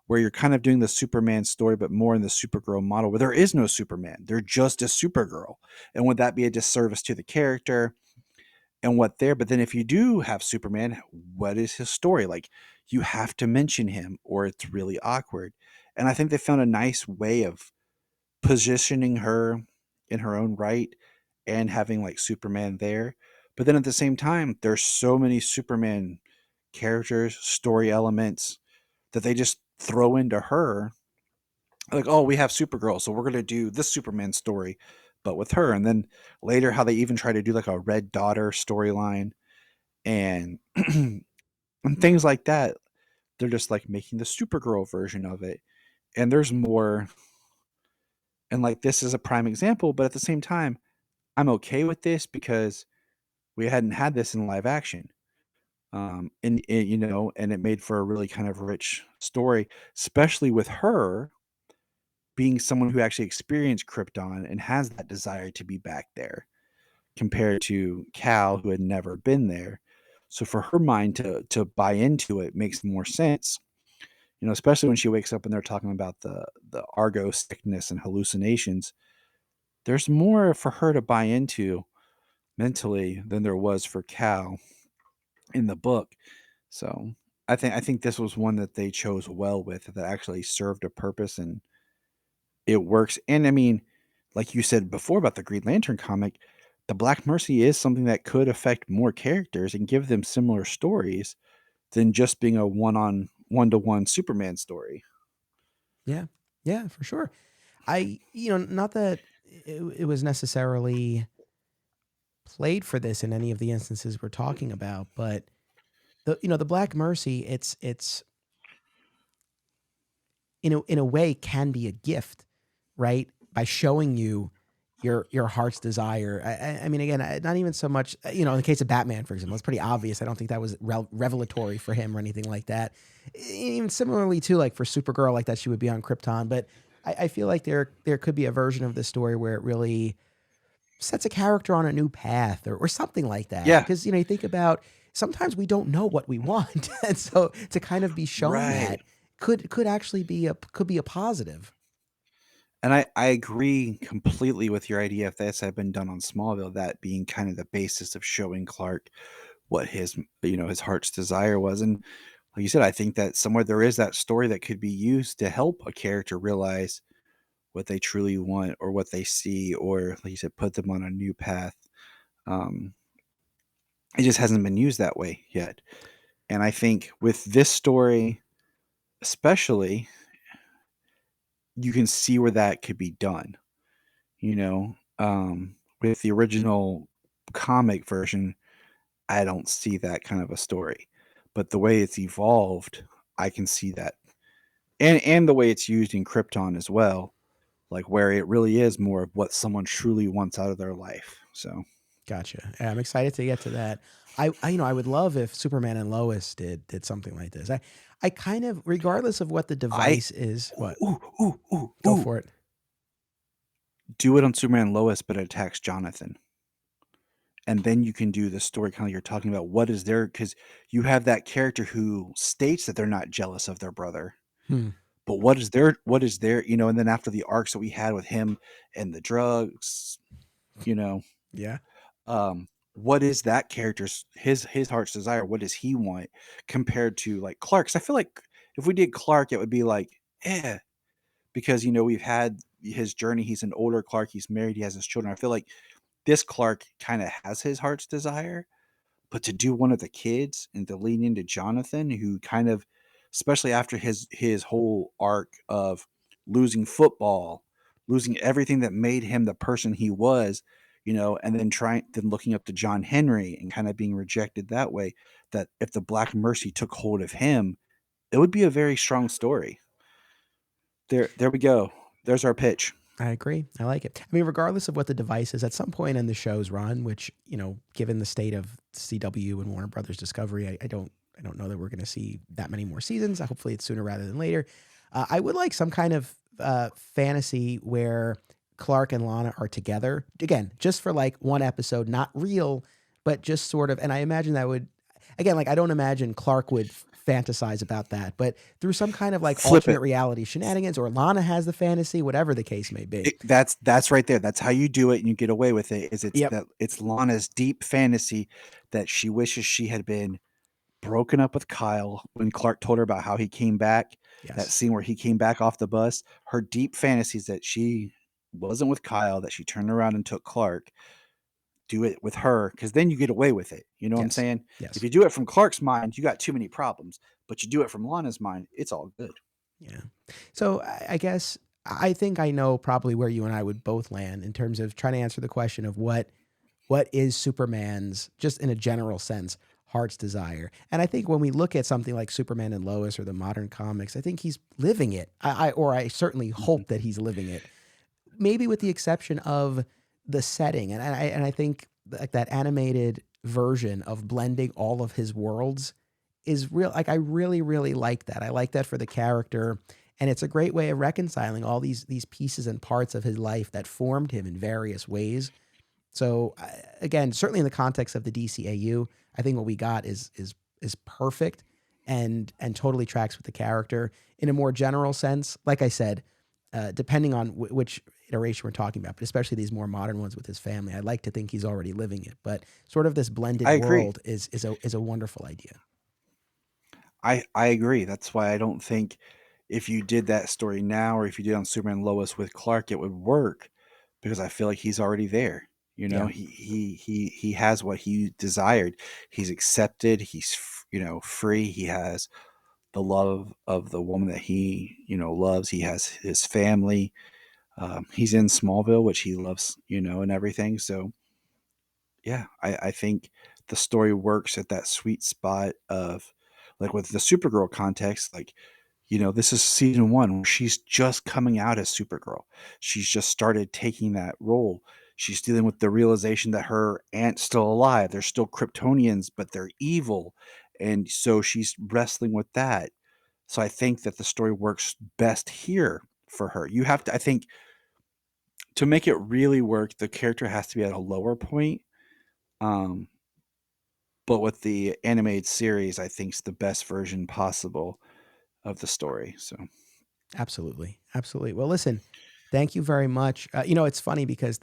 Where you're kind of doing the Superman story, but more in the Supergirl model, where there is no Superman. They're just a Supergirl. And would that be a disservice to the character and what there? But then if you do have Superman, what is his story? Like, you have to mention him or it's really awkward. And I think they found a nice way of positioning her in her own right and having like Superman there. But then at the same time, there's so many Superman characters, story elements that they just throw into her. Like, oh, we have Supergirl, so we're going to do this Superman story, but with her. And then later, how they even try to do like a Red Daughter storyline and and things like that. They're just like making the Supergirl version of it. And there's more. And like, this is a prime example, but at the same time, I'm okay with this because we hadn't had this in live action. And it made for a really kind of rich story, especially with her being someone who actually experienced Krypton and has that desire to be back there compared to Cal, who had never been there. So for her mind to buy into it makes more sense. Especially when she wakes up and they're talking about the Argo sickness and hallucinations. There's more for her to buy into mentally than there was for Cal in the book. So I think this was one that they chose well with that actually served a purpose and it works. And I mean, like you said before about the Green Lantern comic, the Black Mercy is something that could affect more characters and give them similar stories than just being a one to one Superman story. yeah, yeah, for sure. Not that it was necessarily played for this in any of the instances we're talking about, but the Black Mercy, it's in a way can be a gift, right? By showing you your heart's desire. I mean, again, not even so much. In the case of Batman, for example, it's pretty obvious. I don't think that was revelatory for him or anything like that. Even similarly too, like for Supergirl, like that she would be on Krypton, but I feel like there could be a version of this story where it really sets a character on a new path or something like that. Yeah, Because you think about sometimes we don't know what we want, and so to kind of be shown right. that could actually be a positive. And I agree completely with your idea if this had been done on Smallville, that being kind of the basis of showing Clark what his heart's desire was. And like you said, I think that somewhere there is that story that could be used to help a character realize what they truly want or what they see, or like you said, put them on a new path. Um, it just hasn't been used that way yet. And I think with this story, especially, you can see where that could be done. With the original comic version, I don't see that kind of a story. But the way it's evolved, I can see that. And the way it's used in Krypton as well, like where it really is more of what someone truly wants out of their life. So Gotcha. Yeah, I'm excited to get to that. I would love if Superman and Lois did something like this. I kind of, regardless of what the I device is, what ooh, ooh, ooh, go ooh. for it. Do it on Superman and Lois, but it attacks Jonathan. And then you can do the story kind of you're talking about. What is there? Because you have that character who states that they're not jealous of their brother, Hmm. but what is there, and then after the arcs that we had with him and the drugs, you know, Yeah. what is that character's his heart's desire? What does he want compared to like Clark's? I feel like if we did Clark, it would be like Yeah, because we've had his journey. He's an older Clark. He's married. He has his children. I feel like this Clark kind of has his heart's desire, but to do one of the kids and to lean into Jonathan, who kind of, especially after his whole arc of losing football, losing everything that made him the person he was, and then looking up to John Henry and kind of being rejected that way. That if the Black Mercy took hold of him, it would be a very strong story. There we go. There's our pitch. I agree. I like it. I mean, regardless of what the device is, at some point in the show's run, which, given the state of CW and Warner Brothers Discovery, I don't know that we're going to see that many more seasons. Hopefully, it's sooner rather than later. I would like some kind of fantasy where Clark and Lana are together again, just for like one episode, not real, but just sort of. And I imagine that would, again, like I don't imagine Clark would fantasize about that, but through some kind of like Flip alternate it. reality shenanigans, or Lana has the fantasy, whatever the case may be. That's right there. That's how you do it, and you get away with it. Yep. It's Lana's deep fantasy that she wishes she had been broken up with Kyle when Clark told her about how he came back. That Yes. scene where he came back off the bus. Her deep fantasies that she wasn't with Kyle, that she turned around and took Clark. Do it with her, because then you get away with it. You know what I'm Yes. saying? If Yes. you do it from Clark's mind, you got too many problems. But you do it from Lana's mind, it's all good. Yeah. So I guess I think I know probably where you and I would both land in terms of trying to answer the question of what is Superman's, just in a general sense, heart's desire. And I think when we look at something like Superman and Lois or the modern comics, I think he's living it. I certainly Mhm. hope that he's living it. Maybe with the exception of the setting, and I think like that animated version of blending all of his worlds is real. Like I really, really like that. I like that for the character, and it's a great way of reconciling all these pieces and parts of his life that formed him in various ways. So again, certainly in the context of the DCAU, I think what we got is perfect and totally tracks with the character. In a more general sense, like I said, depending on which iteration we're talking about, but especially these more modern ones with his family, I'd like to think he's already living it. But sort of this blended I agree. world is a wonderful idea. I agree. That's why I don't think if you did that story now, or if you did on Superman and Lois with Clark, it would work, because I feel like he's already there. Yeah. He has what he desired. He's accepted. He's free. He has the love of the woman that he loves. He has his family. He's in Smallville, which he loves, and everything. So yeah, I think the story works at that sweet spot of, like, with the Supergirl context, like, this is season one where she's just coming out as Supergirl. She's just started taking that role. She's dealing with the realization that her aunt's still alive. They're still Kryptonians, but they're evil. And so she's wrestling with that. So I think that the story works best here for her. You have to, I think, to make it really work, the character has to be at a lower point. Um, but with the animated series, I think, is the best version possible of the story. So Absolutely. Absolutely. Well, listen, thank you very much. It's funny because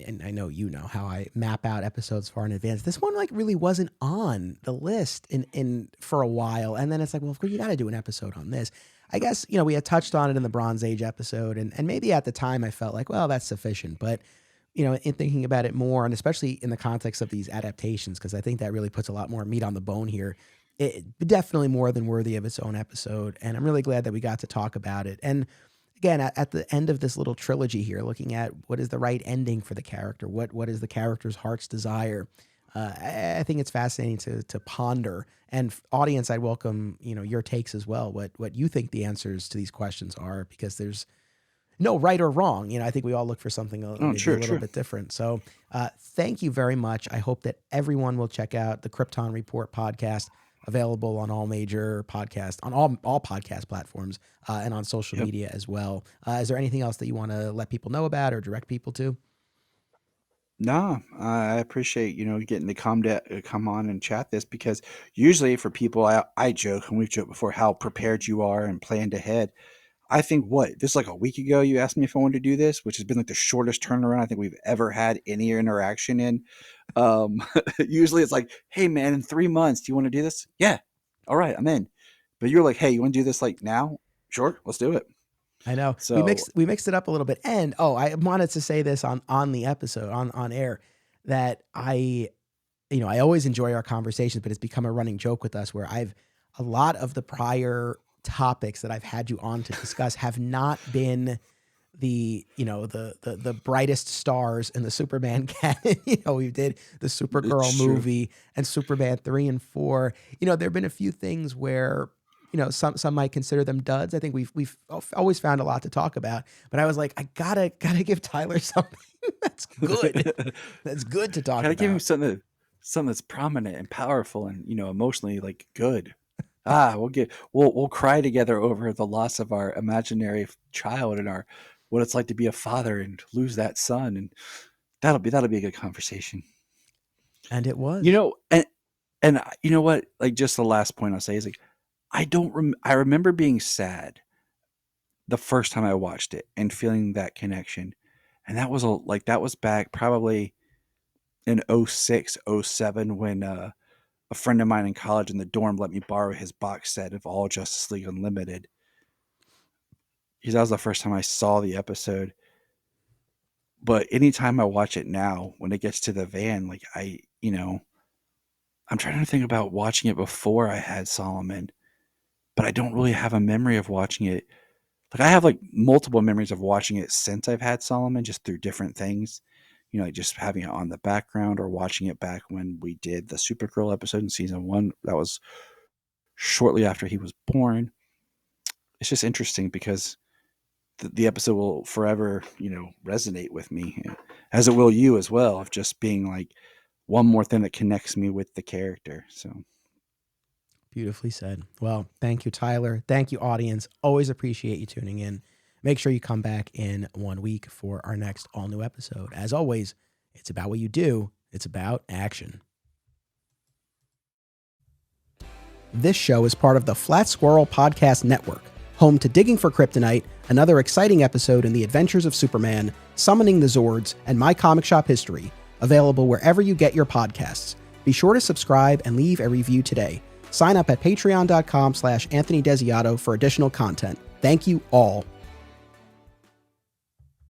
and I know how I map out episodes far in advance. This one like really wasn't on the list in for a while, and then it's like, well, of course you got to do an episode on this. I guess we had touched on it in the Bronze Age episode, and maybe at the time I felt like, well, that's sufficient. But in thinking about it more, and especially in the context of these adaptations, because I think that really puts a lot more meat on the bone here. It definitely more than worthy of its own episode, and I'm really glad that we got to talk about it. And again, at the end of this little trilogy here, looking at what is the right ending for the character, what is the character's heart's desire. I think it's fascinating to ponder. And audience, I welcome your takes as well. What you think the answers to these questions are, because there's no right or wrong. I think we all look for something oh, maybe a true, little true. bit different. So thank you very much. I hope that everyone will check out the Krypton Report podcast, available on all major podcast, on all podcast platforms, and on social Yep. media as well. Is there anything else that you want to let people know about or direct people to? No, I appreciate getting to come on and chat this, because usually for people, I joke, and we've joked before, how prepared you are and planned ahead. I think, this, like, a week ago, you asked me if I wanted to do this, which has been like the shortest turnaround I think we've ever had any interaction in. Um, Usually it's like, hey man, in 3 months, do you want to do this? Yeah, all right, I'm in. But you're like, hey, you want to do this like now? Sure, let's do it. I know we So mixed it up a little bit. And I wanted to say this on the episode on air that I always enjoy our conversations, but it's become a running joke with us where a lot of the prior topics that I've had you on to discuss have not been the brightest stars in the Superman canon. We did the Supergirl it's true. movie and Superman 3 and 4. There've been a few things where some might consider them duds. I think we've always found a lot to talk about, but I was like, I gotta give Tyler something that's good. That's good to talk Gotta about. give him something that's prominent and powerful and emotionally like good. We'll cry together over the loss of our imaginary child and our what it's like to be a father and lose that son, and that'll be a good conversation. And it was. And you know what? Like, just the last point I'll say is like, I remember being sad the first time I watched it and feeling that connection, and that was back probably in 06, 07 when a friend of mine in college in the dorm let me borrow his box set of all Justice League Unlimited. Because that was the first time I saw the episode. But anytime I watch it now, when it gets to the van, like I'm trying to think about watching it before I had Solomon, but I don't really have a memory of watching it. Like, I have like multiple memories of watching it since I've had Solomon, just through different things. Like just having it on the background or watching it back when we did the Supergirl episode in season 1. That was shortly after he was born. It's just interesting because the episode will forever, resonate with me, as it will you as well, of just being like one more thing that connects me with the character. So beautifully said. Well, thank you, Tyler. Thank you, audience. Always appreciate you tuning in. Make sure you come back in 1 week for our next all-new episode. As always, it's about what you do. It's about action. This show is part of the Flat Squirrel Podcast Network, home to Digging for Kryptonite, another exciting episode in the adventures of Superman, Summoning the Zords, and My Comic Shop History, available wherever you get your podcasts. Be sure to subscribe and leave a review today. Sign up at patreon.com/Anthony Desiato for additional content. Thank you all.